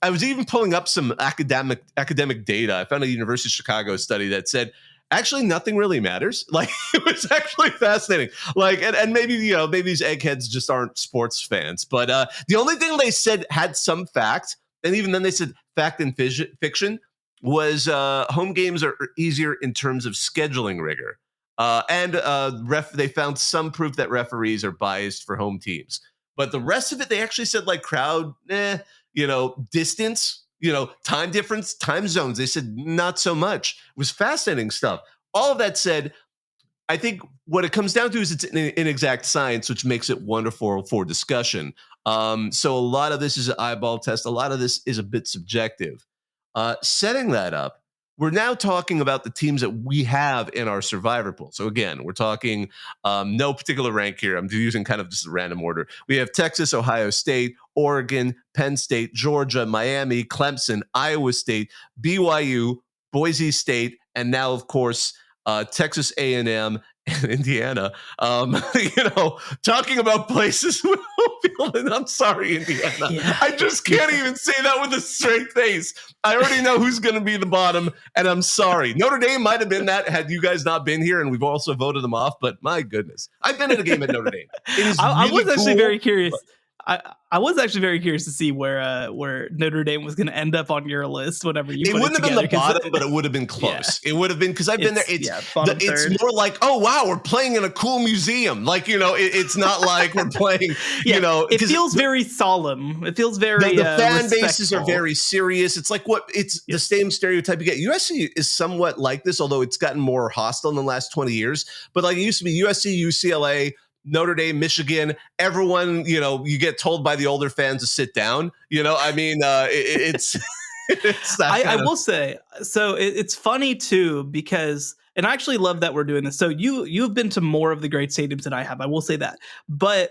I was even pulling up some academic data. I found a University of Chicago study that said actually nothing really matters. Like, it was actually fascinating. Like, and maybe, maybe these eggheads just aren't sports fans, but the only thing they said had some fact, and even then they said fact and fiction, was home games are easier in terms of scheduling rigor. They found some proof that referees are biased for home teams. But the rest of it, they actually said like crowd, distance, time difference, time zones. They said not so much. It was fascinating stuff. All of that said, I think what it comes down to is it's an inexact science, which makes it wonderful for discussion. So a lot of this is an eyeball test. A lot of this is a bit subjective. Setting that up, we're now talking about the teams that we have in our survivor pool. So again, we're talking no particular rank here. I'm using kind of just a random order. We have Texas, Ohio State, Oregon, Penn State, Georgia, Miami, Clemson, Iowa State, BYU, Boise State, and now, of course, Texas A&M and Indiana. Talking about places with home field, and I'm sorry, Indiana. Yeah. I just can't even say that with a straight face. I already know who's going to be the bottom, and I'm sorry. Notre Dame might have been that had you guys not been here, and we've also voted them off. But my goodness, I've been at a game at Notre Dame. It is I really was actually cool, very curious. but- I was actually very curious to see where Notre Dame was going to end up on your list whenever you It put wouldn't it have been together. the bottom, but it would have been close. Yeah. It would have been because I've been there. bottom It's third. more like, oh wow, we're playing in a cool museum. Like it's not like we're playing. It feels very solemn. It feels very the fan bases are respectful. very serious. It's like the same stereotype you get. USC is somewhat like this, although it's gotten more hostile in the last 20 years. But like it used to be USC, UCLA, Notre Dame, Michigan, everyone, you get told by the older fans to sit down. It's it's that I will say, so it's funny too, because, and I actually love that we're doing this. So you've been to more of the great stadiums than I have. I will say that. But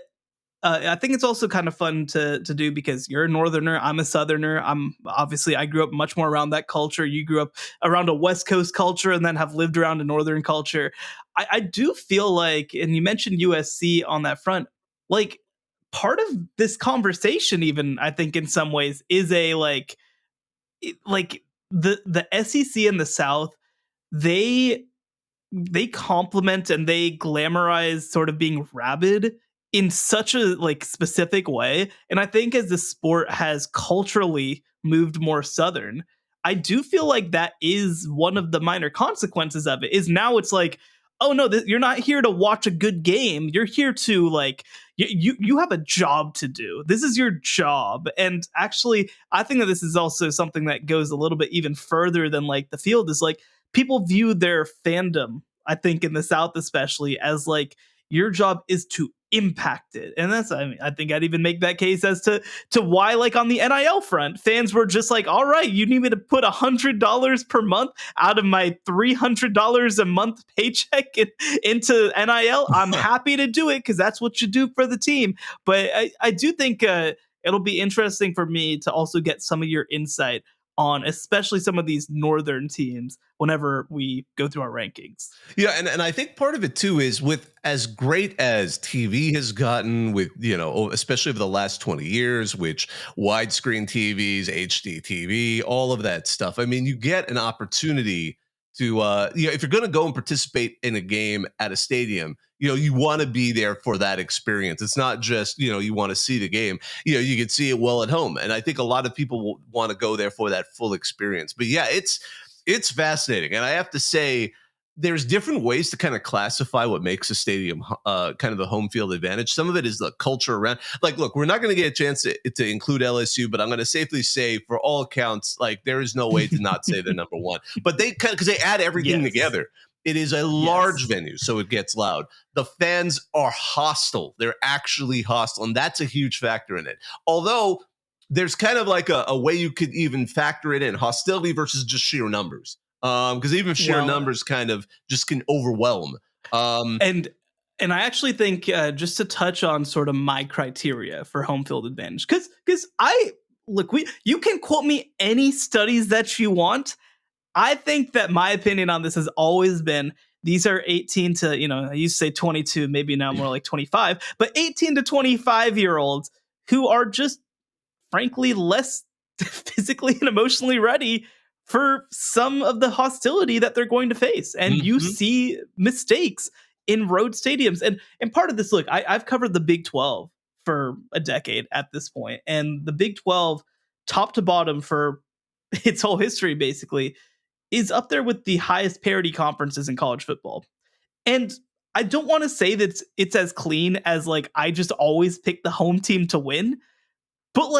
I think it's also kind of fun to do because you're a Northerner. I'm a Southerner. I grew up much more around that culture. You grew up around a West Coast culture and then have lived around a Northern culture. I do feel like, and you mentioned USC on that front, like part of this conversation, even I think in some ways, is the SEC in the South. They compliment and they glamorize sort of being rabid in such a specific way, and I think as the sport has culturally moved more southern, I do feel like that is one of the minor consequences of it. Is now it's like, oh no, you're not here to watch a good game, you're here to you have a job to do. This is your job. And actually I think that this is also something that goes a little bit even further than the field. Is people view their fandom, I think in the South especially, as your job is to impact it. And I think I'd even make that case as to why, on the NIL front, fans were just like, all right, you need me to put $100 per month out of my $300 a month paycheck into NIL. I'm happy to do it because that's what you do for the team. But I do think it'll be interesting for me to also get some of your insight on especially some of these northern teams whenever we go through our rankings. Yeah, and I think part of it too is with as great as TV has gotten, with especially over the last 20 years, which widescreen TVs, HD TV, all of that stuff. I mean, you get an opportunity to if you're going to go and participate in a game at a stadium, you want to be there for that experience. It's not just you want to see the game. You can see it well at home, and I think a lot of people will want to go there for that full experience. But yeah, it's fascinating, and I have to say, there's different ways to kind of classify what makes a stadium kind of the home field advantage. Some of it is the culture around. Look, we're not going to get a chance to include LSU, but I'm going to safely say, for all accounts, there is no way to not say they're number one. But they because they add everything together. It is a large venue, so it gets loud. The fans are hostile. They're actually hostile, and that's a huge factor in it. Although there's kind of a way you could even factor it in: hostility versus just sheer numbers. Because even sheer numbers kind of just can overwhelm. And I actually think just to touch on sort of my criteria for home field advantage, because you can quote me any studies that you want. I think that my opinion on this has always been these are 18 to, I used to say 22, maybe now more like 25, but 18 to 25-year-olds who are just frankly less physically and emotionally ready for some of the hostility that they're going to face. And you see mistakes in road stadiums. And part of this, look, I've covered the Big 12 for a decade at this point, and the Big 12, top to bottom for its whole history, basically, is up there with the highest parity conferences in college football. And I don't want to say that it's as clean as I just always pick the home team to win, but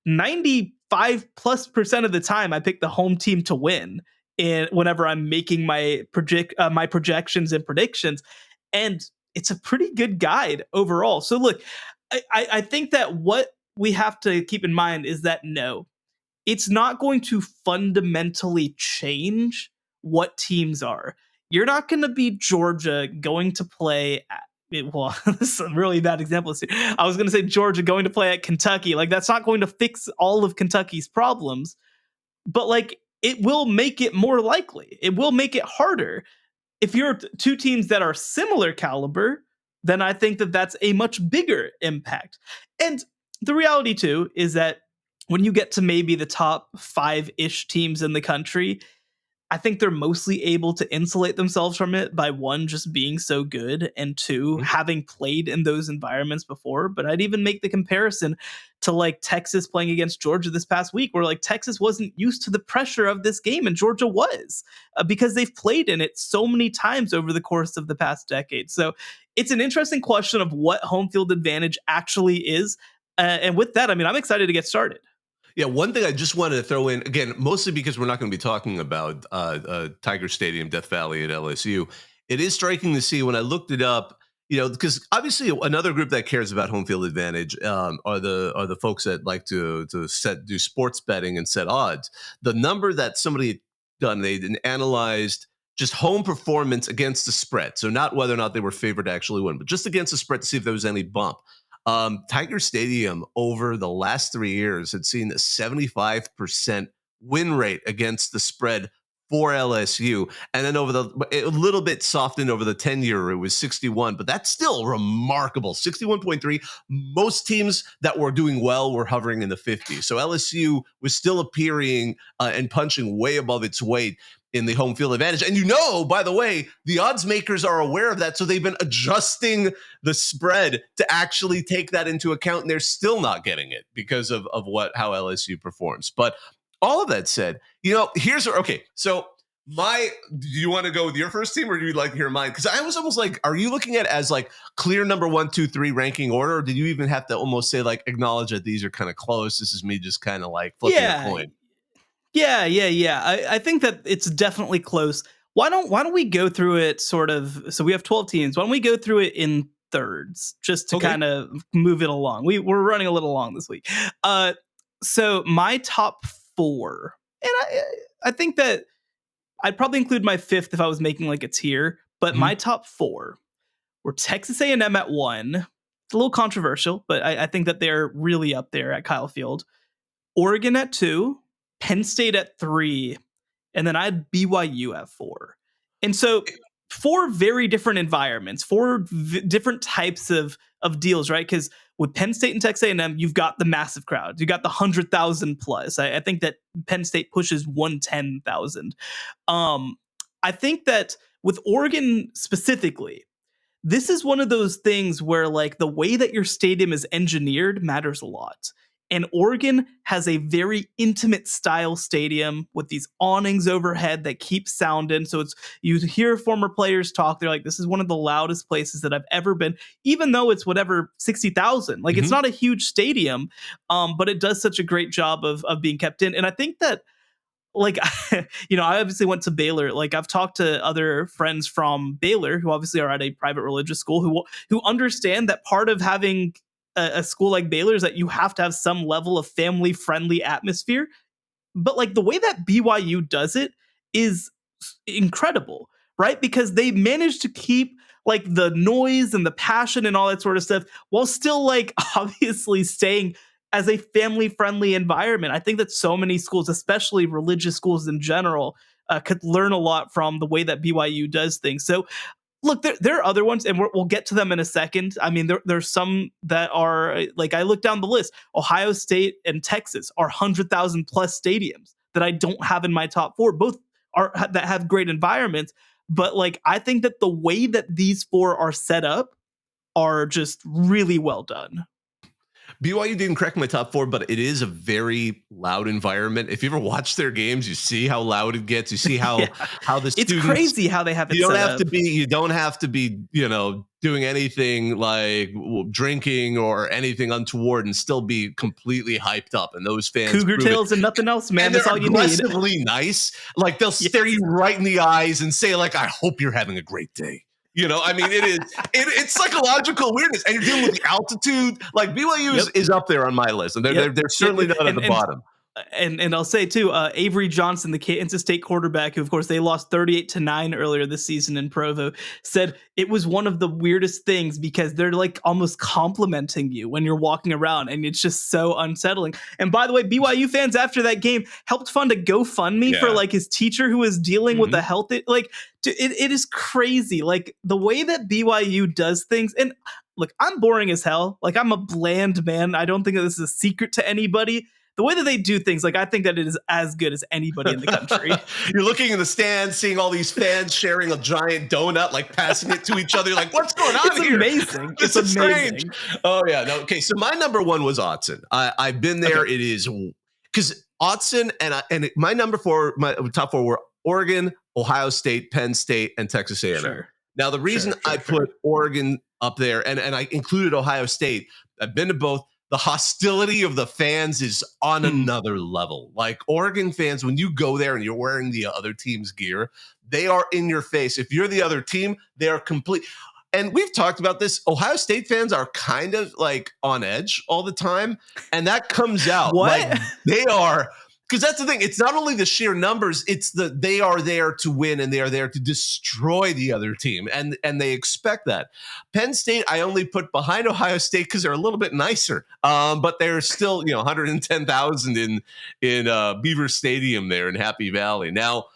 95+% of the time I pick the home team to win, and whenever I'm making my projections and predictions, and it's a pretty good guide overall. So look, I think that what we have to keep in mind is that no, it's not going to fundamentally change what teams are. You're not going to be Georgia going to play at, this is a really bad example. I was going to say Georgia going to play at Kentucky. That's not going to fix all of Kentucky's problems, but it will make it more likely. It will make it harder. if you're two teams that are similar caliber, then I think that that's a much bigger impact. And the reality too is that when you get to maybe the top 5-ish teams in the country, I think they're mostly able to insulate themselves from it by one, just being so good, and two, having played in those environments before. But I'd even make the comparison to like Texas playing against Georgia this past week, where like Texas wasn't used to the pressure of this game and Georgia was, because they've played in it so many times over the course of the past decade. So it's an interesting question of what home field advantage actually is. And with that, I mean, I'm excited to get started. Yeah, one thing I just wanted to throw in, again, mostly because we're not going to be talking about Tiger Stadium, Death Valley at LSU. It is striking to see when I looked it up, because obviously another group that cares about home field advantage are the folks that like to do sports betting and set odds. The number that somebody had done, they analyzed just home performance against the spread. So not whether or not they were favored to actually win, but just against the spread to see if there was any bump. Tiger Stadium over the last 3 years had seen a 75% win rate against the spread for LSU. And then a little bit softened over the 10-year, it was 61, but that's still remarkable. 61.3. Most teams that were doing well were hovering in the 50s. So LSU was still appearing and punching way above its weight in the home field advantage. And by the way, the odds makers are aware of that. So they've been adjusting the spread to actually take that into account. And they're still not getting it because of how LSU performs. But all of that said, okay. So do you want to go with your first team or do you like to hear mine? Because I was almost like, are you looking at it as like clear number 1, 2, 3 ranking order? Or did you even have to almost say like acknowledge that these are kind of close? This is me just kind of like flipping a coin. Yeah. I think that it's definitely close. Why don't we go through it sort of? So we have 12 teams. Why don't we go through it in thirds just to kind of move it along? We're running a little long this week. So my top 4, and I think that I'd probably include my 5th if I was making like a tier. But my top 4 were Texas A&M at 1. It's a little controversial, but I think that they're really up there at Kyle Field. Oregon at 2. Penn State at 3, and then I had BYU at 4. And so 4 very different environments, 4 different types of deals, right? Because with Penn State and Texas A&M, you've got the massive crowds. You got the 100,000 plus. I think that Penn State pushes 110,000. I think that with Oregon specifically, this is one of those things where like the way that your stadium is engineered matters a lot. And Oregon has a very intimate style stadium with these awnings overhead that keep sounding. So you hear former players talk. They're like, this is one of the loudest places that I've ever been, even though it's 60,000. Like it's not a huge stadium, but it does such a great job of being kept in. And I think that like, I obviously went to Baylor. Like I've talked to other friends from Baylor who obviously are at a private religious school who understand that part of having a school like Baylor is that you have to have some level of family-friendly atmosphere. But like the way that BYU does it is incredible, right? Because they managed to keep like the noise and the passion and all that sort of stuff while still like obviously staying as a family-friendly environment. I think that so many schools, especially religious schools in general, could learn a lot from the way that BYU does things. So look, there are other ones, and we'll get to them in a second. I mean, there's some that are, like, I look down the list. Ohio State and Texas are 100,000 plus stadiums that I don't have in my top 4. Both that have great environments. But, like, I think that the way that these 4 are set up are just really well done. BYU didn't crack my top 4, but it is a very loud environment. If you ever watch their games, you see how loud it gets. You see how the students, it's crazy how they have it. You don't have to be doing anything like drinking or anything untoward and still be completely hyped up. And those fans, Cougar tails and nothing else, man. That's all you need. Aggressively nice. Like they'll stare you right in the eyes and say, like, "I hope you're having a great day." I mean, it's psychological weirdness, and you're dealing with the altitude. Like BYU is up there on my list, and they're certainly not at the bottom. and I'll say too, Avery Johnson, the Kansas State quarterback, who of course they lost 38-9 earlier this season in Provo, said it was one of the weirdest things because they're like almost complimenting you when you're walking around, and it's just so unsettling. And by the way, BYU fans after that game helped fund a GoFundMe for like his teacher who was dealing with a health it is crazy. Like the way that BYU does things, and look, I'm boring as hell. Like I'm a bland man. I don't think that this is a secret to anybody. The way that they do things, like I think that it is as good as anybody in the country. You're looking in the stands, seeing all these fans sharing a giant donut, like passing it to each other. You're like, what's going on here? Amazing. It's amazing. Strange. Oh yeah. No. Okay. So my number one was Autzen. I've been there. Okay. It is because Autzen and my number four, my top four were Oregon, Ohio State, Penn State, and Texas A&M. Sure. Now the reason I put Oregon up there and I included Ohio State, I've been to both. The hostility of the fans is on another level. Like Oregon fans, when you go there and you're wearing the other team's gear, they are in your face. If you're the other team, they are complete. And we've talked about this. Ohio State fans are kind of like on edge all the time. And that comes out. What? Like they are. Because that's the thing. It's not only the sheer numbers, it's they are there to win and they are there to destroy the other team. And they expect that. Penn State, I only put behind Ohio State because they're a little bit nicer. But they're still, 110,000 in Beaver Stadium there in Happy Valley. Now,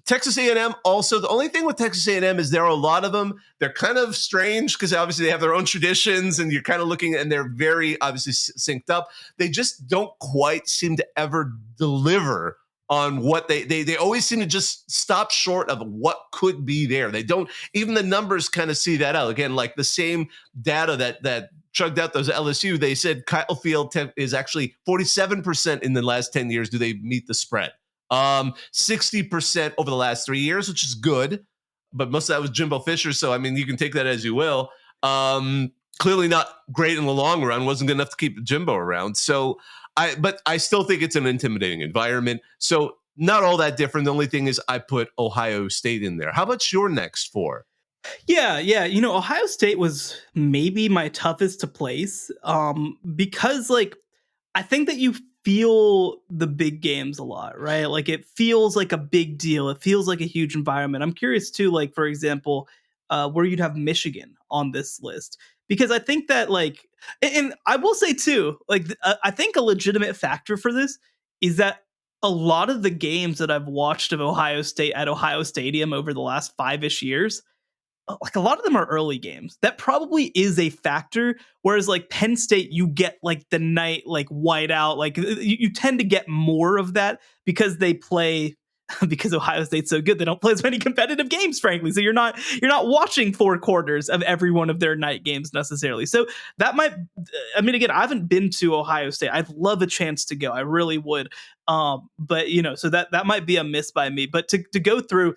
Texas A&M also, the only thing with Texas A&M is there are a lot of them. They're kind of strange because obviously they have their own traditions and you're kind of looking and they're very obviously synced up. They just don't quite seem to ever deliver on what they always seem to just stop short of what could be there. They don't, even the numbers kind of see that out. Again, like the same data that chugged out those LSU, they said Kyle Field is actually 47% in the last 10 years. Do they meet the spread? 60% over the last 3 years, which is good, but most of that was Jimbo Fisher. So, I mean, you can take that as you will. Clearly not great in the long run. Wasn't good enough to keep Jimbo around. So, but I still think it's an intimidating environment. So not all that different. The only thing is I put Ohio State in there. How about your next four? Yeah. Ohio State was maybe my toughest to place because like, I think that you feel the big games a lot, right? Like it feels like a big deal. It feels like a huge environment. I'm curious too, like for example, where you'd have Michigan on this list, because I think that like, and I will say too, like I think a legitimate factor for this is that a lot of the games that I've watched of Ohio State at Ohio Stadium over the last 5-ish years, like a lot of them are early games. That probably is a factor. Whereas like Penn State, you get like the night, like white out, like you tend to get more of that because they play, because Ohio State's so good, they don't play as many competitive games, frankly. So you're not watching 4 quarters of every one of their night games necessarily. So that might, I mean, again, I haven't been to Ohio State. I'd love a chance to go. I really would. But so that might be a miss by me. But to go through,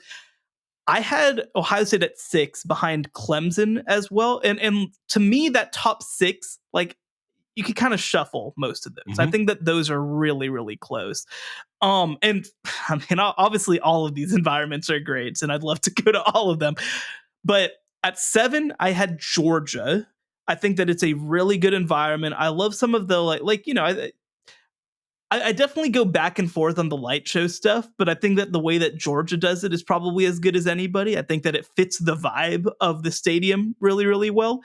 I had Ohio State at 6 behind Clemson as well. And to me, that top 6, like you could kind of shuffle most of those. I think that those are really, really close. And I mean, obviously all of these environments are great and I'd love to go to all of them. But at 7, I had Georgia. I think that it's a really good environment. I love some of the I definitely go back and forth on the light show stuff, but I think that the way that Georgia does it is probably as good as anybody. I think that it fits the vibe of the stadium really, really well.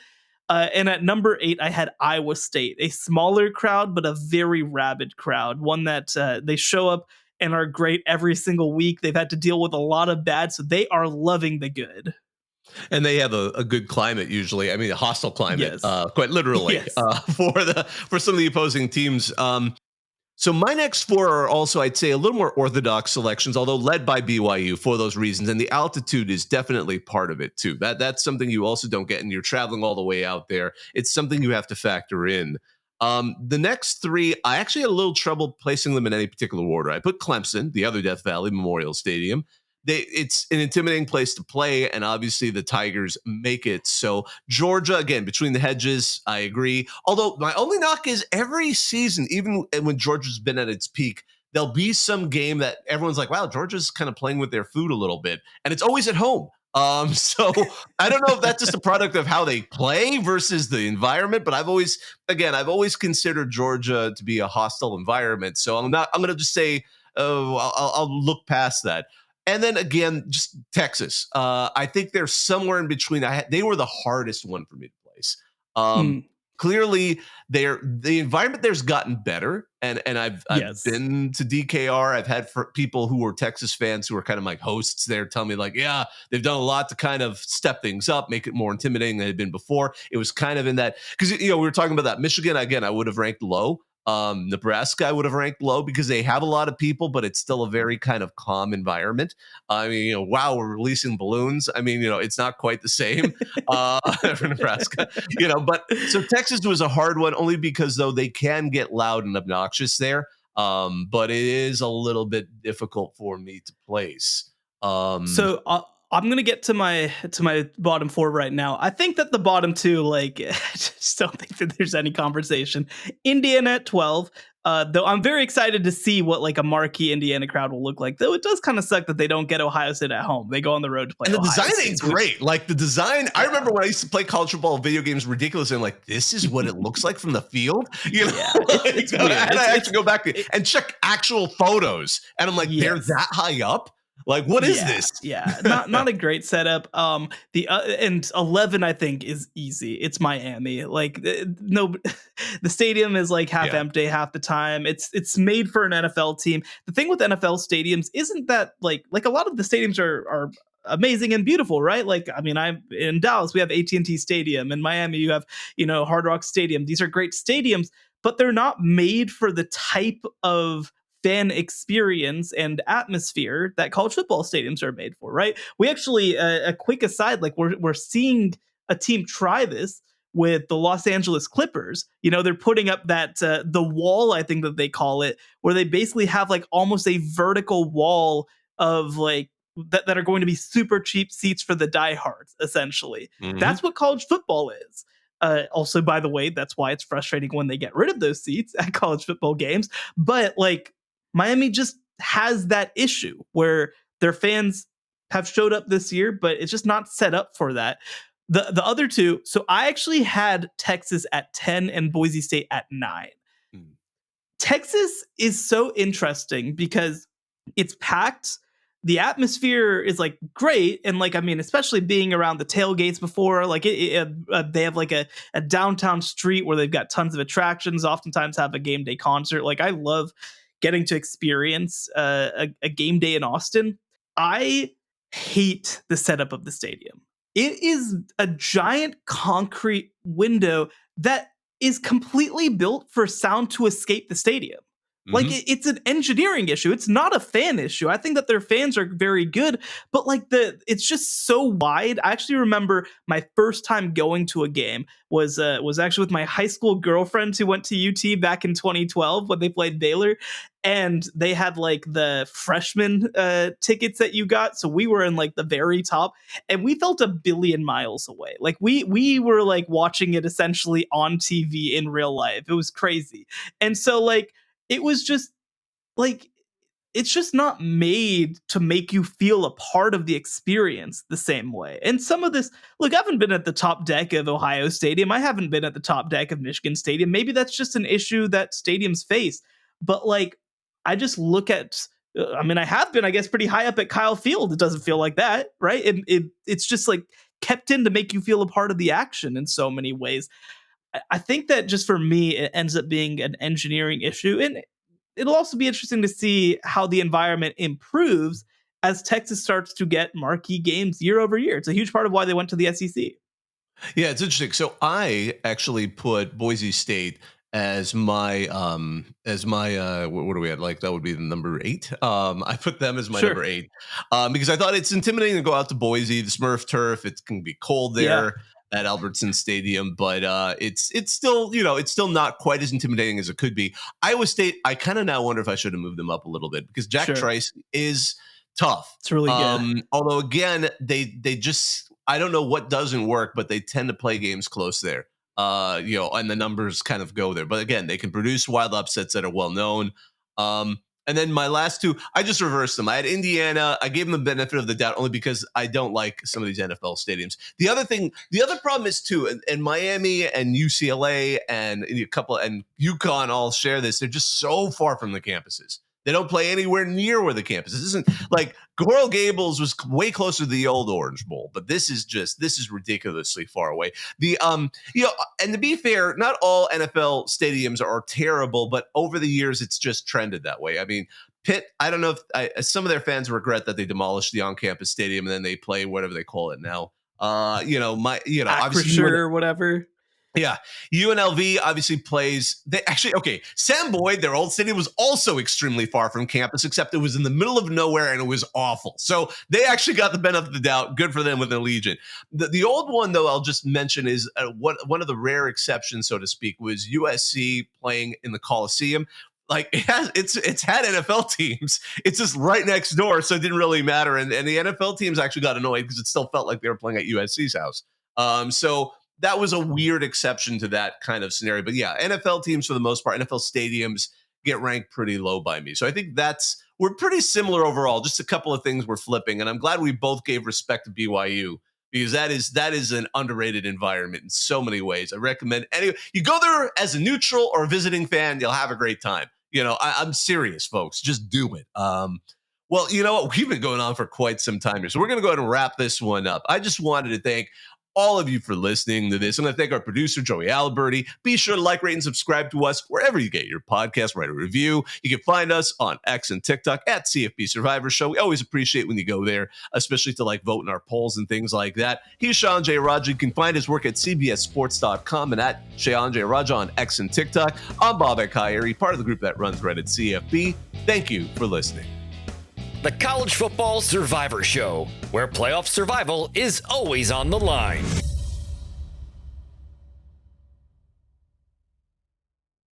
And at number 8, I had Iowa State, a smaller crowd, but a very rabid crowd, one that they show up and are great every single week. They've had to deal with a lot of bad, so they are loving the good. And they have a good climate usually. I mean, a hostile climate, yes. Quite literally, yes. For some of the opposing teams. So my next 4 are also, I'd say, a little more orthodox selections, although led by BYU for those reasons. And the altitude is definitely part of it, too. That's something you also don't get, and you're traveling all the way out there. It's something you have to factor in. The next 3, I actually had a little trouble placing them in any particular order. I put Clemson, the other Death Valley Memorial Stadium. It's an intimidating place to play, and obviously the Tigers make it. So Georgia, again, between the hedges, I agree. Although my only knock is every season, even when Georgia's been at its peak, there'll be some game that everyone's like, wow, Georgia's kind of playing with their food a little bit. And it's always at home. So I don't know if that's just a product of how they play versus the environment, but I've always considered Georgia to be a hostile environment. So I'm going to just say, oh, I'll look past that. And then again, just Texas. I think they're somewhere in between. They were the hardest one for me to place. Clearly, the environment there's gotten better, and I've been to DKR. I've had people who were Texas fans who are kind of like hosts there tell me like, yeah, they've done a lot to kind of step things up, make it more intimidating than it had been before. It was kind of in that because we were talking about that Michigan again. I would have ranked low. Nebraska I would have ranked low because they have a lot of people, but it's still a very kind of calm environment. I mean, wow, we're releasing balloons. I mean, it's not quite the same for Nebraska, but so Texas was a hard one only because though they can get loud and obnoxious there. But it is a little bit difficult for me to place. So I'm gonna get to my bottom four right now. I think that the bottom two, I just don't think that there's any conversation. Indiana at 12. Though I'm very excited to see what a marquee Indiana crowd will look like. Though it does kind of suck that they don't get Ohio State at home. They go on the road to play. And the Ohio design State. ain't great. Like the design, yeah. I remember when I used to play college football video games, ridiculous, and this is what it looks like from the field. Yeah, it's weird. I have to go back and check actual photos, and I'm like, they're that high up. Like, what is this? Yeah, not a great setup. And 11 I think is easy. It's Miami. No, the stadium is half empty half the time. It's made for an NFL team. The thing with NFL stadiums isn't that like a lot of the stadiums are amazing and beautiful, right? I'm in Dallas, we have AT&T Stadium. In Miami, you have Hard Rock Stadium. These are great stadiums, but they're not made for the type of fan experience and atmosphere that college football stadiums are made for, right? We actually, a quick aside, we're seeing a team try this with the Los Angeles Clippers. They're putting up that the wall, I think that they call it, where they basically have almost a vertical wall of that are going to be super cheap seats for the diehards, essentially. Mm-hmm. That's what college football is. Also, by the way, that's why it's frustrating when they get rid of those seats at college football games. But Miami just has that issue where their fans have showed up this year, but it's just not set up for that. The other two, so I actually had Texas at 10 and Boise State at 9. Texas is so interesting because it's packed. The atmosphere is great, and especially being around the tailgates before, they have a downtown street where they've got tons of attractions. Oftentimes have a game day concert. I love getting to experience a game day in Austin. I hate the setup of the stadium. It is a giant concrete window that is completely built for sound to escape the stadium. Mm-hmm. It's an engineering issue. It's not a fan issue. I think that their fans are very good, but it's just so wide. I actually remember my first time going to a game was actually with my high school girlfriend who went to UT back in 2012 when they played Baylor, and they had the freshman tickets that you got. So we were in the very top, and we felt a billion miles away. We were watching it essentially on TV in real life. It was crazy, and so it was just it's just not made to make you feel a part of the experience the same way. And some of this, I haven't been at the top deck of Ohio Stadium. I haven't been at the top deck of Michigan Stadium. Maybe that's just an issue that stadiums face. But I just look at, I have been, I guess, pretty high up at Kyle Field. It doesn't feel like that, right? It's just kept in to make you feel a part of the action in so many ways. I think that just for me, it ends up being an engineering issue. And it'll also be interesting to see how the environment improves as Texas starts to get marquee games year over year. It's a huge part of why they went to the SEC. Yeah, it's interesting. So I actually put Boise State as my what are we at? That would be the number 8. I put them as my number 8 because I thought it's intimidating to go out to Boise, the Smurf turf. It can be cold there. At Albertson Stadium, but it's still it's still not quite as intimidating as it could be. Iowa State, I kind of now wonder if I should have moved them up a little bit because Jack Trice is tough. It's really good. Although again, they just I don't know what doesn't work, but they tend to play games close there. And the numbers kind of go there. But again, they can produce wild upsets that are well known. And then my last two, I just reversed them. I had Indiana. I gave them the benefit of the doubt only because I don't like some of these NFL stadiums. The other problem is too, and Miami and UCLA and UConn all share this. They're just so far from the campuses. They don't play anywhere near where the campus is. This isn't like Coral Gables was way closer to the old Orange Bowl, but this is ridiculously far away. And to be fair, not all NFL stadiums are terrible, but over the years it's just trended that way. I mean, Pitt, I don't know if some of their fans regret that they demolished the on-campus stadium and then they play whatever they call it now. Obviously or whatever. Yeah, UNLV obviously plays. Sam Boyd, their old stadium, was also extremely far from campus, except it was in the middle of nowhere and it was awful. So they actually got the benefit of the doubt. Good for them with Allegiant. The old one, though, I'll just mention is one of the rare exceptions, so to speak, was USC playing in the Coliseum. Like it's had NFL teams. It's just right next door, so it didn't really matter. And the NFL teams actually got annoyed because it still felt like they were playing at USC's house. So that was a weird exception to that kind of scenario. But yeah, NFL teams for the most part, NFL stadiums get ranked pretty low by me. So I think we're pretty similar overall. Just a couple of things we're flipping, and I'm glad we both gave respect to BYU because that is an underrated environment in so many ways. I recommend you go there as a neutral or a visiting fan, you'll have a great time. I'm serious, folks. Just do it. Well, you know what? We've been going on for quite some time here, so we're going to go ahead and wrap this one up. I just wanted to thank all of you for listening to this. I'm going to thank our producer, Joey Aliberti. Be sure to like, rate, and subscribe to us wherever you get your podcast. Write a review. You can find us on X and TikTok at CFB Survivor Show. We always appreciate when you go there, especially to vote in our polls and things like that. He's Shehan J. Raja. You can find his work at cbssports.com and at Shehan J. Raja on X and TikTok. I'm Bobak Kyrie, part of the group that runs Reddit CFB. Thank you for listening. The College Football Survivor Show, where playoff survival is always on the line.